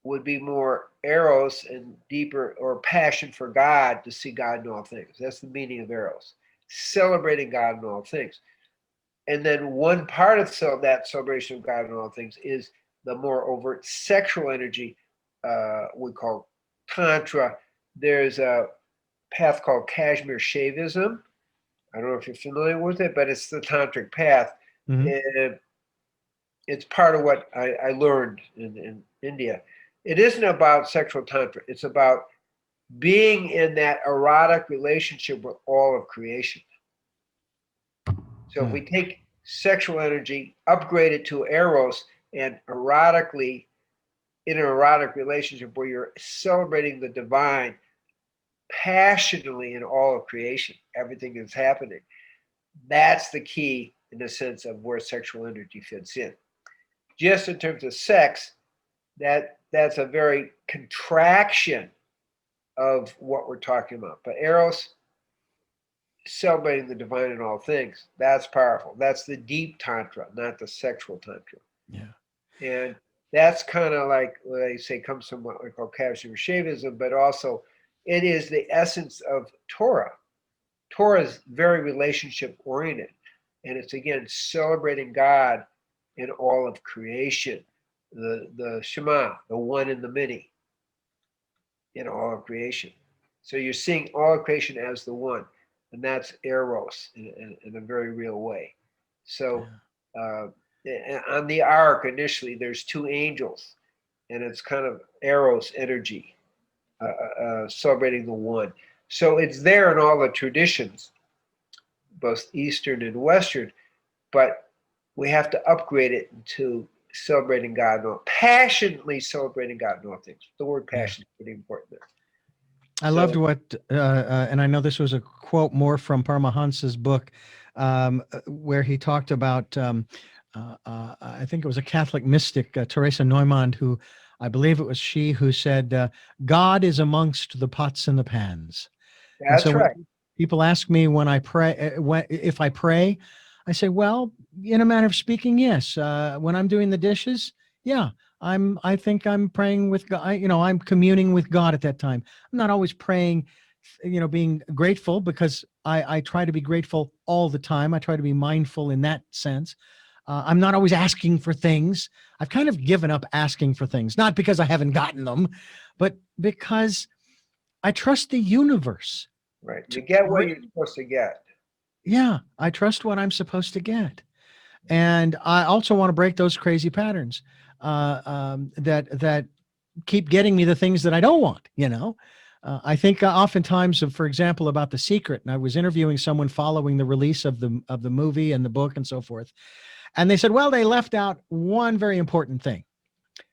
would be more eros and deeper, or passion for God, to see God in all things. That's the meaning of eros, celebrating God in all things. And then one part of that celebration of God in all things is the more overt sexual energy we call tantra. There's a path called Kashmir Shaivism. I don't know if you're familiar with it, but it's the tantric path. Mm-hmm. it's part of what I learned in India. It isn't about sexual tantra. It's about being in that erotic relationship with all of creation. So if we take sexual energy, upgrade it to eros, and erotically in an erotic relationship where you're celebrating the divine passionately in all of creation, everything that's happening, that's the key in the sense of where sexual energy fits in. Just in terms of sex, that's a very contraction of what we're talking about. But eros, celebrating the divine in all things, that's powerful. That's the deep tantra, not the sexual tantra. Yeah. And that's kind of like what I say comes from what we call Kashmir Shaivism, but also it is the essence of Torah. Torah is very relationship oriented, and it's again celebrating God in all of creation, the Shema, the one and the many in all of creation. So you're seeing all of creation as the one, and that's eros in a very real way. So on the ark initially, there's two angels, and it's kind of eros energy, celebrating the one. So it's there in all the traditions, both Eastern and Western, but we have to upgrade it to celebrating God, passionately celebrating God in all things. The word passion is pretty important there. I loved what, and I know this was a quote more from Paramahansa's book, where he talked about, I think it was a Catholic mystic, Teresa Neumann, who I believe it was she who said, God is amongst the pots and the pans. That's and so right. When people ask me when I pray, if I pray, I say, well, in a manner of speaking, yes. When I'm doing the dishes, yeah, I think I'm praying with God. I'm communing with God at that time. I'm not always praying, being grateful, because I try to be grateful all the time. I try to be mindful in that sense. I'm not always asking for things. I've kind of given up asking for things, not because I haven't gotten them, but because I trust the universe. Right. You get what you're supposed to get. Yeah, I trust what I'm supposed to get. And I also want to break those crazy patterns that keep getting me the things that I don't want. I think oftentimes, for example, about The Secret, and I was interviewing someone following the release of the movie and the book and so forth, and they said, well, they left out one very important thing.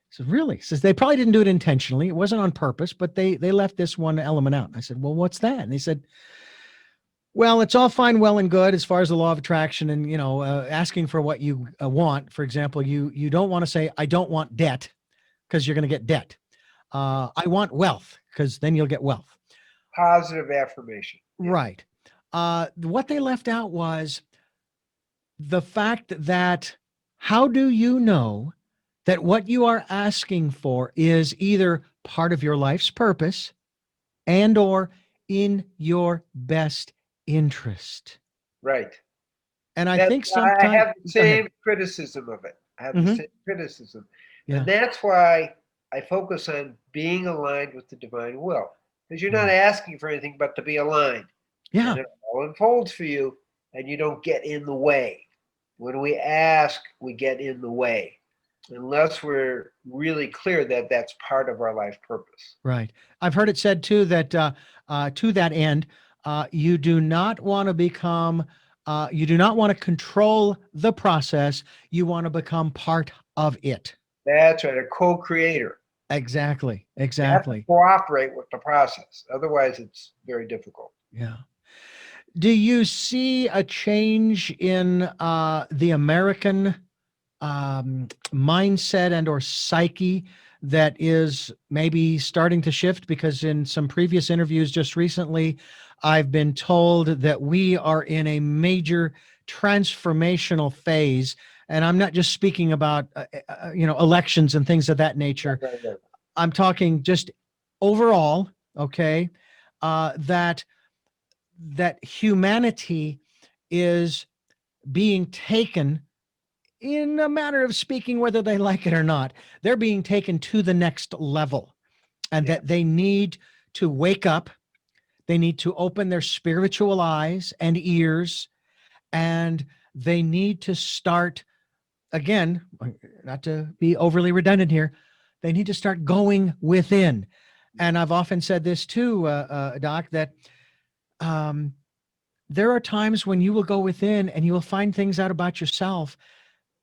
So really, says they probably didn't do it intentionally. It wasn't on purpose, but they left this one element out. And I said, well, what's that? And they said, well, it's all fine, well and good as far as the law of attraction and, asking for what you want. For example, you don't want to say, I don't want debt, because you're going to get debt. I want wealth, because then you'll get wealth. Positive affirmation. Yeah. Right. What they left out was the fact that how do you know that what you are asking for is either part of your life's purpose and or in your best interest? Right. And I think sometimes I have the same criticism of it. I have the same criticism. Yeah. And that's why I focus on being aligned with the divine will. Because you're not asking for anything but to be aligned. Yeah. And it all unfolds for you, and you don't get in the way. When we ask, we get in the way, unless we're really clear that that's part of our life purpose. Right. I've heard it said too that to that end, you do not want to become, you do not want to control the process. You want to become part of it. That's right. A co-creator. Exactly. You have to cooperate with the process. Otherwise, it's very difficult. Yeah. Do you see a change in the American mindset and or psyche that is maybe starting to shift? Because in some previous interviews just recently, I've been told that we are in a major transformational phase. And I'm not just speaking about, elections and things of that nature. Right. I'm talking just overall, okay, that humanity is being taken, in a matter of speaking, whether they like it or not, they're being taken to the next level, and that they need to wake up. They need to open their spiritual eyes and ears, and they need to start again, not to be overly redundant here, they need to start going within. And I've often said this too, Doc, that um, there are times when you will go within and you will find things out about yourself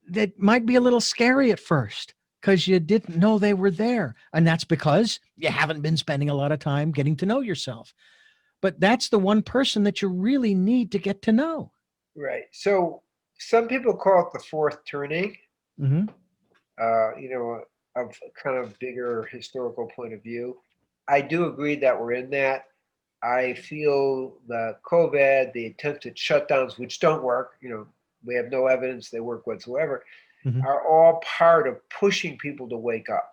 that might be a little scary at first because you didn't know they were there. And that's because you haven't been spending a lot of time getting to know yourself. But that's the one person that you really need to get to know. Right. So some people call it the fourth turning, Mm-hmm. you know, of kind of bigger historical point of view. I do agree that we're in that. I feel the COVID, the attempted shutdowns, which don't work, you know, we have no evidence they work whatsoever, Mm-hmm. are all part of pushing people to wake up.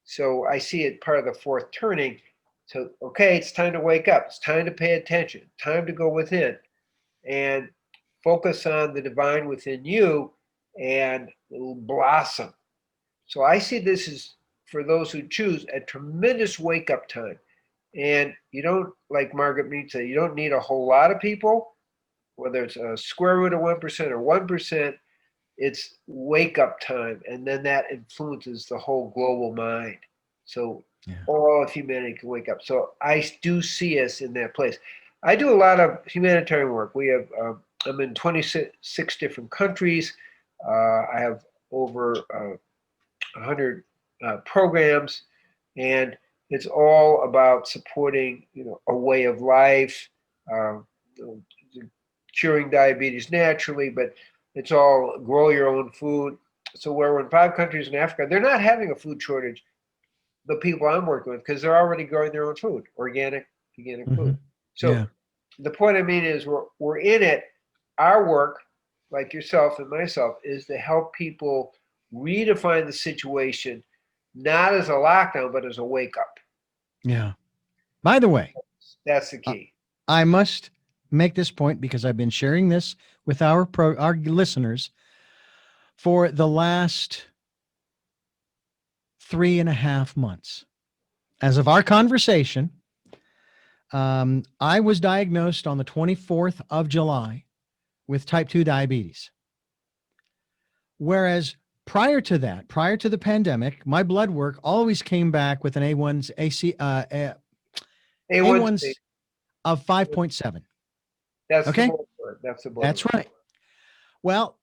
So I see it part of the fourth turning. So, okay, it's time to wake up. It's time to pay attention. Time to go within and focus on the divine within you and it'll blossom. So I see this as, for those who choose, a tremendous wake up time. And you don't, like Margaret Mead said, you don't need a whole lot of people, whether it's a square root of 1% or 1%, it's wake up time. And then that influences the whole global mind. So Yeah. all of humanity can wake up. So I do see us in that place. I do a lot of humanitarian work. We have, I'm in 26 different countries. I have over 100 programs, and it's all about supporting, you know, a way of life, uh, curing diabetes naturally, but it's all grow your own food. So where we're in 5 countries in Africa, they're not having a food shortage, the people I'm working with, because they're already growing their own food, organic Mm-hmm. food. So Yeah. the point I mean is we're in it. Our work, like yourself and myself, is to help people redefine the situation, not as a lockdown, but as a wake up. Yeah. By the way, That's the uh, key. I must make this point because I've been sharing this with our listeners for the last 3.5 months. As of our conversation, I was diagnosed on the 24th of July with type 2 diabetes. Whereas prior to the pandemic, my blood work always came back with an A1's A1C, A1's of 5.7. that's the Okay, blood work. That's the blood that's work. right. Well,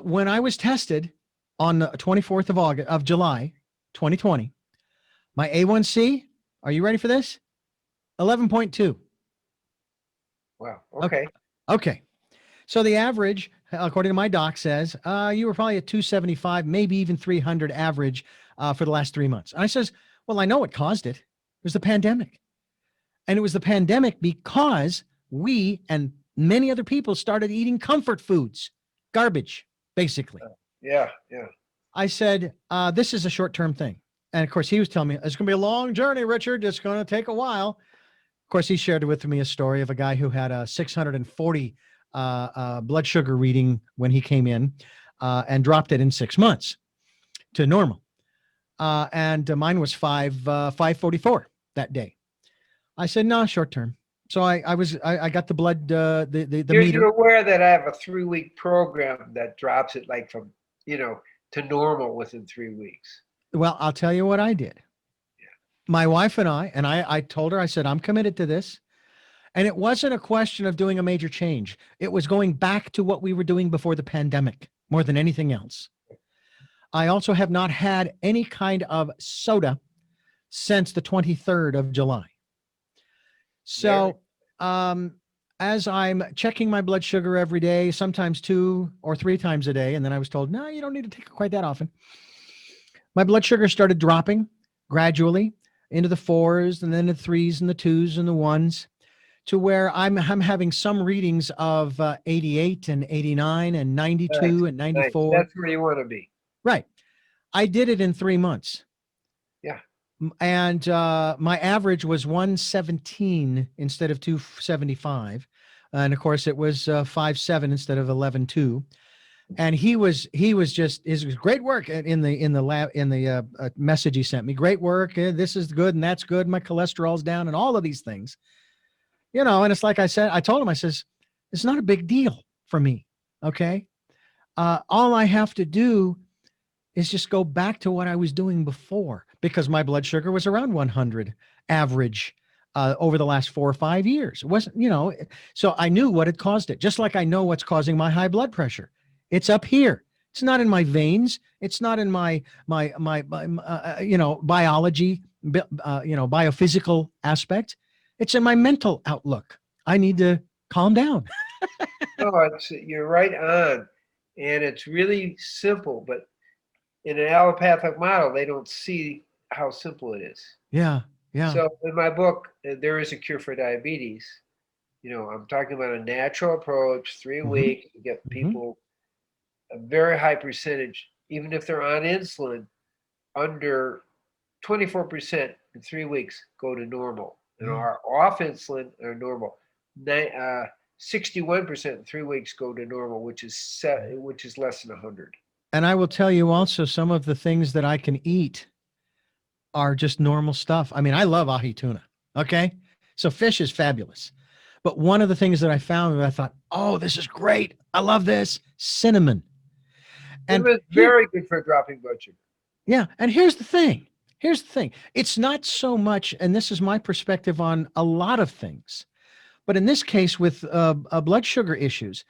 when I was tested on the 24th of July, 2020, my A1C, are you ready for this? 11.2. Wow. Okay. Okay. Okay. So the average, according to my doc, says you were probably at 275, maybe even 300 average for the last 3 months. And I says, well, I know what caused it. It was the pandemic. And it was the pandemic because we and many other people started eating comfort foods, garbage, basically. Yeah. Yeah. I said, this is a short term thing. And of course, he was telling me it's going to be a long journey, Richard. It's going to take a while. Of course, he shared with me a story of a guy who had a 640 blood sugar reading when he came in and dropped it in 6 months to normal. And mine was 544 that day. I said, no, short term. So I got the blood, the You're meter. aware that I have a 3 week program that drops it like from, you know, to normal within 3 weeks. Well, I'll tell you what I did. My wife and I told her, I said, I'm committed to this. And it wasn't a question of doing a major change. It was going back to what we were doing before the pandemic more than anything else. I also have not had any kind of soda since the 23rd of July. Very. So, as I'm checking my blood sugar every day, sometimes 2 or 3 times a day, and then I was told, no, you don't need to take it quite that often. My blood sugar started dropping gradually into the fours and then the threes and the twos and the ones to where I'm having some readings of 88 and 89 and Nice. 92 and Nice. 94. That's where you want to be. Right. I did it in 3 months. Yeah. And my average was 117 instead of 275. And of course, it was 5.7 instead of 11.2. And he was just his great work in the lab in the message he sent me. Great work. This is good and that's good. My cholesterol's down and all of these things. And it's like I said, I told him, I says, it's not a big deal for me. Okay. All I have to do is just go back to what I was doing before because my blood sugar was around 100 average over the last 4 or 5 years. It wasn't, so I knew what had caused it, just like I know what's causing my high blood pressure. It's up here. It's not in my veins. It's not in my biology, biophysical aspect. It's in my mental outlook. I need to calm down. No, you're right on, and it's really simple. But in an allopathic model, they don't see how simple it is. Yeah. Yeah. So in my book, There Is a Cure for Diabetes, I'm talking about a natural approach, 3 weeks to get people a very high percentage, even if they're on insulin, under 24% in 3 weeks go to normal. And are off insulin are normal. 61% in 3 weeks go to normal, which is less than 100. And I will tell you also some of the things that I can eat are just normal stuff. I mean, I love ahi tuna. Okay. So fish is fabulous. But one of the things that I found, I thought, oh, this is great. I love this cinnamon. And it's very good for dropping blood sugar. Yeah. And here's the thing. It's not so much, and this is my perspective on a lot of things, but in this case with blood sugar issues,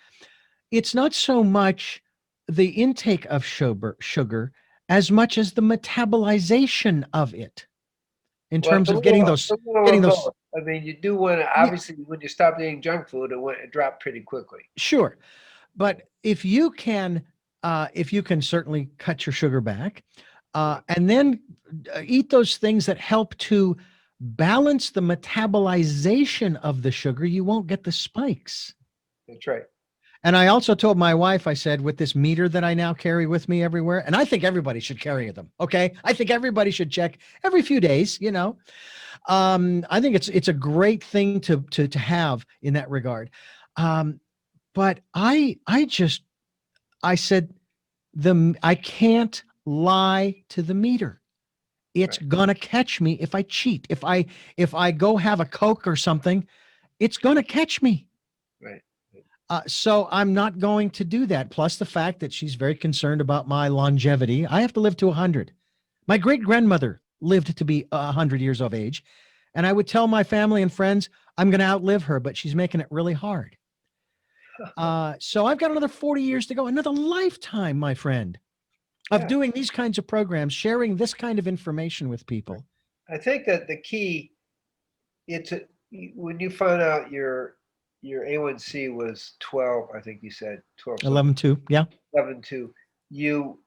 it's not so much the intake of sugar as much as the metabolization of it in terms of getting those. I mean, you do want to, obviously, when you stop eating junk food, it dropped pretty quickly. Sure. But if you can certainly cut your sugar back, and then eat those things that help to balance the metabolization of the sugar, you won't get the spikes. That's right. And I also told my wife, I said, with this meter that I now carry with me everywhere, and I think everybody should carry them. Okay. I think everybody should check every few days, I think it's a great thing to have in that regard. But I said, I can't lie to the meter. It's gonna catch me if I cheat. If I go have a Coke or something, it's gonna catch me. Right. So I'm not going to do that. Plus the fact that she's very concerned about my longevity. I have to live to 100. My great grandmother lived to be 100 years of age, and I would tell my family and friends I'm going to outlive her, but she's making it really hard. So I've got another 40 years to go, another lifetime, my friend, of doing these kinds of programs, sharing this kind of information with people. I think that the key, when you found out your A1C was 12, I think you said 12. 11.2, yeah. 11.2. You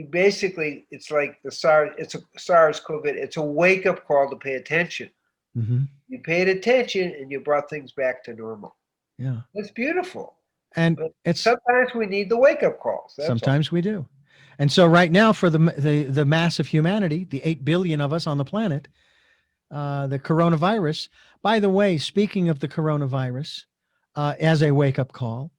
basically, it's like the SARS-CoV. It's a wake-up call to pay attention. Mm-hmm. You paid attention and you brought things back to normal. Yeah. That's beautiful. And sometimes we need the wake-up calls. Sometimes we do. And so right now, for the mass of humanity, the 8 billion of us on the planet, the coronavirus, by the way, speaking of the coronavirus, as a wake-up call,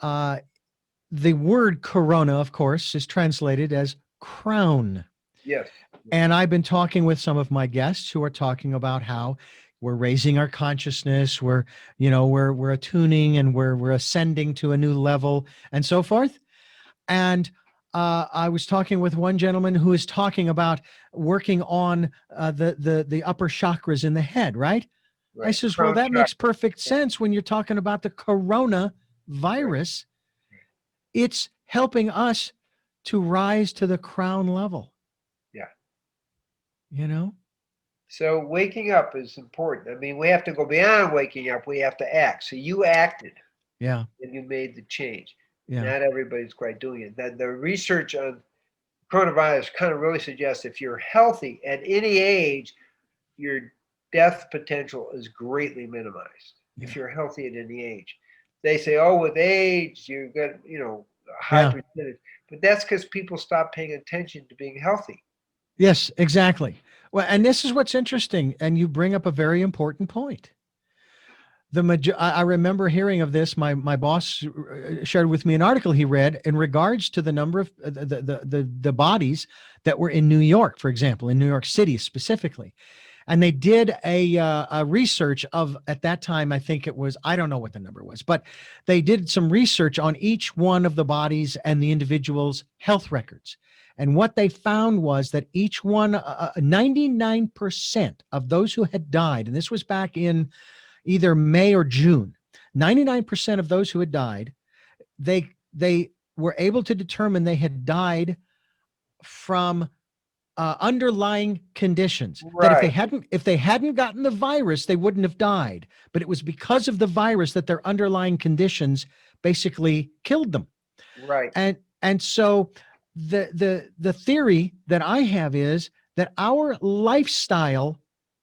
the word corona, of course, is translated as crown. Yes. And I've been talking with some of my guests who are talking about how we're raising our consciousness, we're attuning, and we're ascending to a new level and so forth. And I was talking with one gentleman who is talking about working on the upper chakras in the head, right? I says, well, that makes perfect sense when you're talking about the coronavirus. Right. It's helping us to rise to the crown level. Yeah. So waking up is important. I mean, we have to go beyond waking up. We have to act. So you acted. Yeah. And you made the change. Yeah. Not everybody's quite doing it. The research on coronavirus kind of really suggests if you're healthy at any age, your death potential is greatly minimized. Yeah. If you're healthy at any age. They say, oh, with age, you get, a high percentage. But that's because people stop paying attention to being healthy. Yes, exactly. Well, and this is what's interesting. And you bring up a very important point. I remember hearing of this. My boss shared with me an article he read in regards to the number of the bodies that were in New York, for example, in New York City specifically. and they did a research of, at that time, I think it was, I don't know what the number was, but they did some research on each one of the bodies and the individual's health records. And what they found was that each one, 99% of those who had died, and this was back in either May or June, 99% of those who had died, they were able to determine they had died from underlying conditions, that Right, if they hadn't gotten the virus, they wouldn't have died, but it was because of the virus that their underlying conditions basically killed them. right. And so the theory that I have is that our lifestyle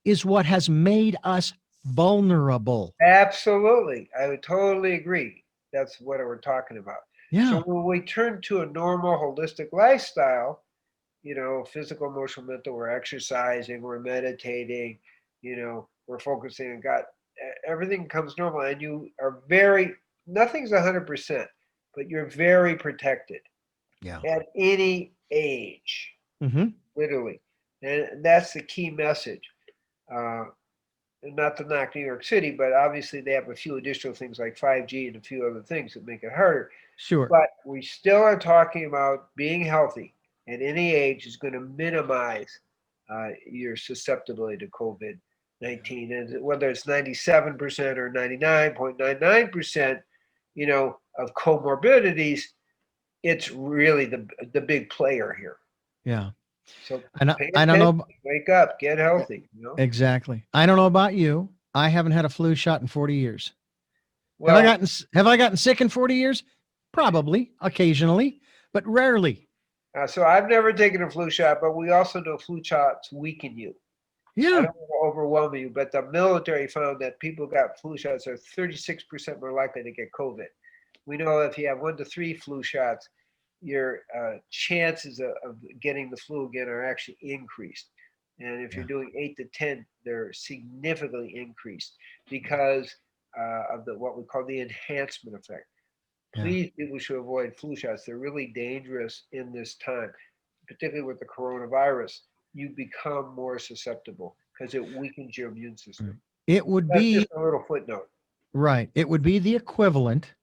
is what has made us vulnerable. Absolutely. I would totally agree. That's what we're talking about. So Yeah. when we turn to a normal, holistic lifestyle, physical, emotional, mental, we're exercising, we're meditating, we're focusing on God, everything comes normal. And you are nothing's 100%, but you're very protected Yeah. at any age, Mm-hmm. literally. And that's the key message. Uh, and not to knock New York City, but obviously they have a few additional things like 5G and a few other things that make it harder. Sure. But we still are talking about being healthy at any age is going to minimize your susceptibility to COVID 19. And whether it's 97% or 99.99%, of comorbidities, it's really the big player here. Yeah. So And pay I don't attention, know. wake up, get healthy. Exactly. I don't know about you. I haven't had a flu shot in 40 years. Have I Well, gotten have I gotten sick in 40 years? Probably, occasionally, but rarely. so I've never taken a flu shot, but we also know flu shots weaken you. I Yeah. don't want to overwhelm you, but the military found that people who got flu shots are 36% more likely to get COVID. We know if you have 1 to 3 flu shots, your chances of getting the flu again are actually increased. And if you're Yeah. doing 8 to 10, they're significantly increased because of what we call the enhancement effect. Yeah. Please, people should avoid flu shots. They're really dangerous in this time, particularly with the coronavirus. You become more susceptible because it weakens your immune Right. system. It would That's be just a little footnote. right. It would be the equivalent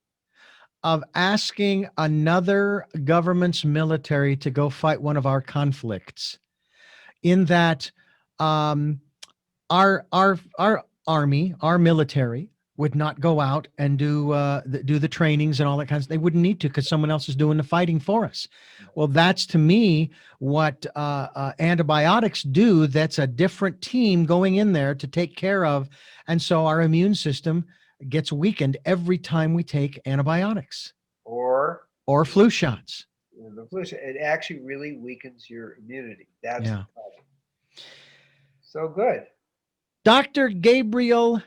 of asking another government's military to go fight one of our conflicts. In that, um, our army, our military would not go out and do the trainings and all that kinds of. They wouldn't need to because someone else is doing the fighting for us. Well, that's to me what antibiotics do. That's a different team going in there to take care of, and so our immune system gets weakened every time we take antibiotics Or or flu shots. the flu shot, it actually really weakens your immunity. That's the Yeah. problem. So good. Dr. Gabriel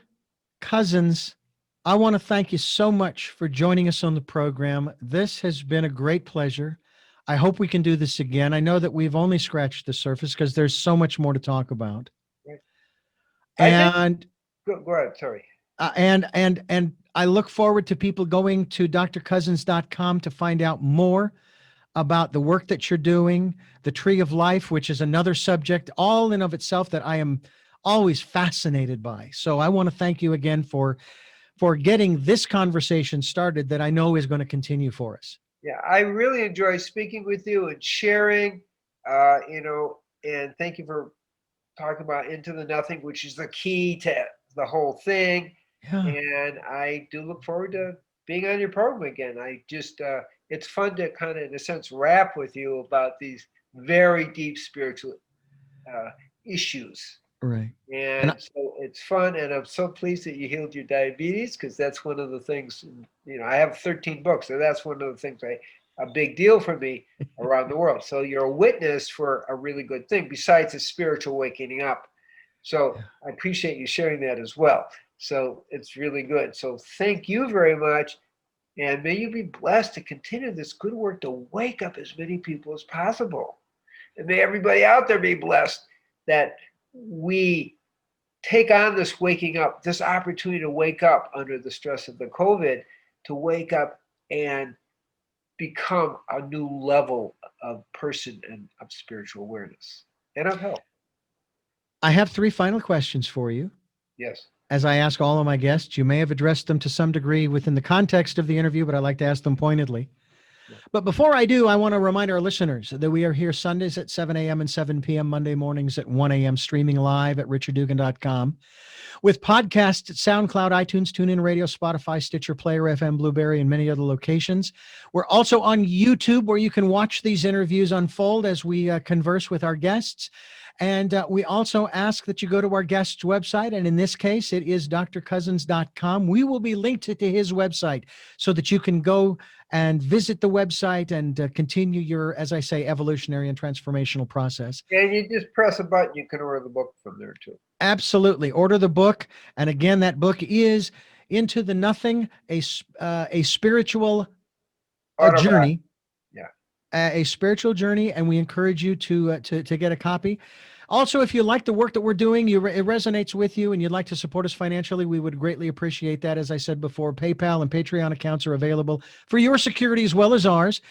Cusens, I want to thank you so much for joining us on the program. This has been a great pleasure. I hope we can do this again. I know that we've only scratched the surface because there's so much more to talk about. I think, And go ahead, sorry. and I look forward to people going to drcousins.com to find out more about the work that you're doing, the Tree of Life, which is another subject all in of itself that I am always fascinated by. So I want to thank you again for getting this conversation started that I know is going to continue for us. Yeah, I really enjoy speaking with you and sharing, and thank you for talking about Into the Nothing, which is the key to the whole thing. Yeah. And I do look forward to being on your program again. It's fun to kind of, in a sense, rap with you about these very deep spiritual uh, issues. Right. And And so it's fun, and I'm so pleased that you healed your diabetes because that's one of the things. I have 13 books, so that's one of the things a big deal for me around the world. So you're a witness for a really good thing besides the spiritual waking up. So yeah. I appreciate you sharing that as well. So it's really good. So thank you very much, and may you be blessed to continue this good work to wake up as many people as possible, and may everybody out there be blessed that we take on this waking up, this opportunity to wake up under the stress of the COVID, to wake up and become a new level of person and of spiritual awareness and of health. I have three final questions for you. Yes. As I ask all of my guests, you may have addressed them to some degree within the context of the interview, but I like to ask them pointedly. Yeah. But before I do, I want to remind our listeners that we are here Sundays at 7 a.m. and 7 p.m., Monday mornings at 1 a.m., streaming live at richarddugan.com, with podcasts at SoundCloud, iTunes, TuneIn Radio, Spotify, Stitcher, Player FM, Blueberry, and many other locations. We're also on YouTube, where you can watch these interviews unfold as we converse with our guests. And we also ask that you go to our guest's website. And in this case, it is drcusens.com. We will be linked to his website so that you can go and visit the website and continue your, as I say, evolutionary and transformational process. And you just press a button, you can order the book from there too. Absolutely. Order the book. And again, that book is Into the Nothing, a spiritual journey. Yeah. A spiritual journey, and we encourage you to get a copy. Also, if you like the work that we're doing, it resonates with you, and you'd like to support us financially, we would greatly appreciate that. As I said before, PayPal and Patreon accounts are available for your security as well as ours,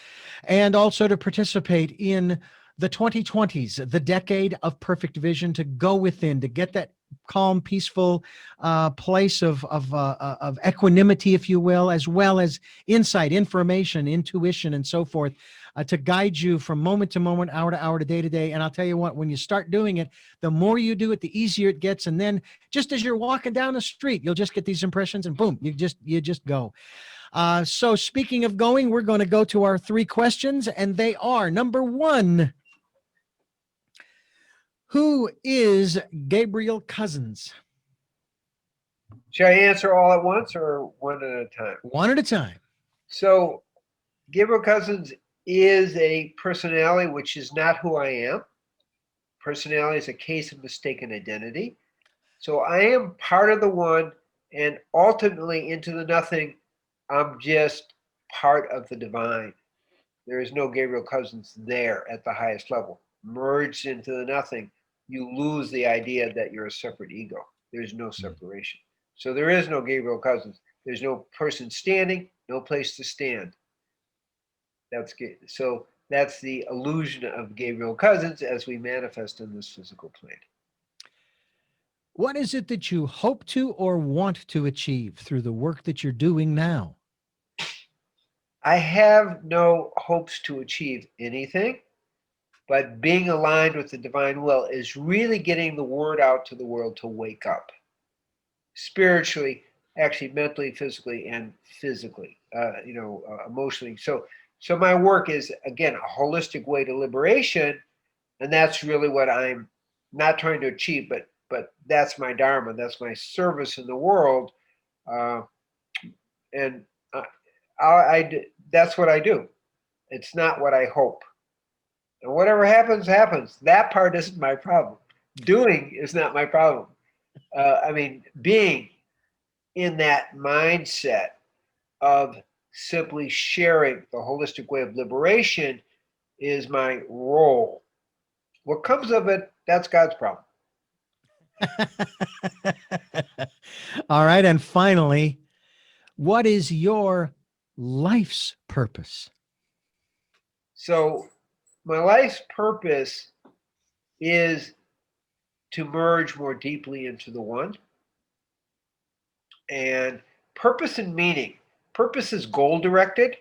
and also to participate in the 2020s, the decade of perfect vision, to go within, to get that calm, peaceful place of equanimity, if you will, as well as insight, information, intuition, and so forth, to guide you from moment to moment, hour to hour, to day. And I'll tell you what, when you start doing it, the more you do it, the easier it gets. And then just as you're walking down the street, you'll just get these impressions, and boom, you just go. So speaking of going, we're going to go to our three questions, and they are: number one, who is Gabrial Cusens? Should I answer all at once or one at a time? One at a time. So, Gabriel Cusens is a personality which is not who I am. Personality is a case of mistaken identity. So I am part of the one, and ultimately into the nothing, I'm just part of the divine. There is no Gabriel Cusens there at the highest level. Merged into the nothing, you lose the idea that you're a separate ego. There's no separation. So there is no Gabriel Cusens. There's no person standing, no place to stand. So that's the illusion of Gabriel Cusens as we manifest in this physical plane. What is it that you hope to or want to achieve through the work that you're doing now? I have no hopes to achieve anything, but being aligned with the divine will is really getting the word out to the world to wake up. Spiritually, actually mentally, physically, and physically, emotionally. So my work is, again, a holistic way to liberation, and that's really what I'm not trying to achieve, but that's my dharma, that's my service in the world, and that's what I do. It's not what I hope. And whatever happens, happens. That part isn't my problem. Doing is not my problem. Being in that mindset of simply sharing the holistic way of liberation is my role. What comes of it, that's God's problem. All right. And finally, what is your life's purpose? So my life's purpose is to merge more deeply into the one. And purpose and meaning. Purpose is goal-directed.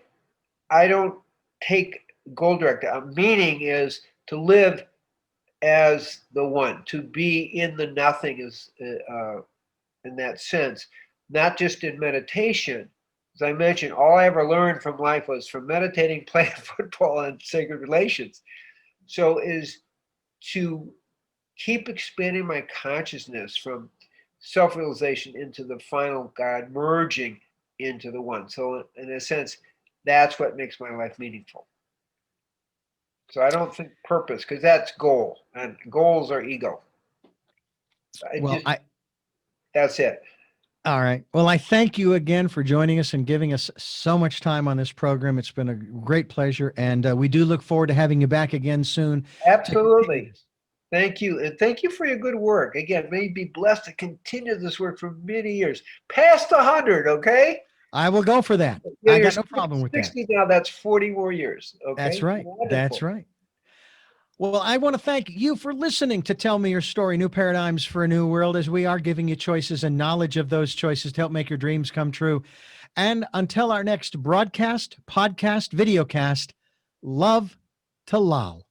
I don't take goal-directed. Meaning is to live as the one, to be in the nothing is in that sense, not just in meditation. As I mentioned, all I ever learned from life was from meditating, playing football, and sacred relations. So is to keep expanding my consciousness from self-realization into the final God, merging into the one. So in a sense, that's what makes my life meaningful. So I don't think purpose, because that's goal, and goals are ego. That's it. All right. Well, I thank you again for joining us and giving us so much time on this program. It's been a great pleasure, and we do look forward to having you back again soon. Absolutely. Thank you. And thank you for your good work. Again, may you be blessed to continue this work for many years. Past 100, okay? I will go for that. I got no problem with that. 60 now, that's 40 more years. Okay. That's right. Wonderful. That's right. Well, I want to thank you for listening to Tell Me Your Story, New Paradigms for a New World, as we are giving you choices and knowledge of those choices to help make your dreams come true. And until our next broadcast, podcast, videocast, love to lol.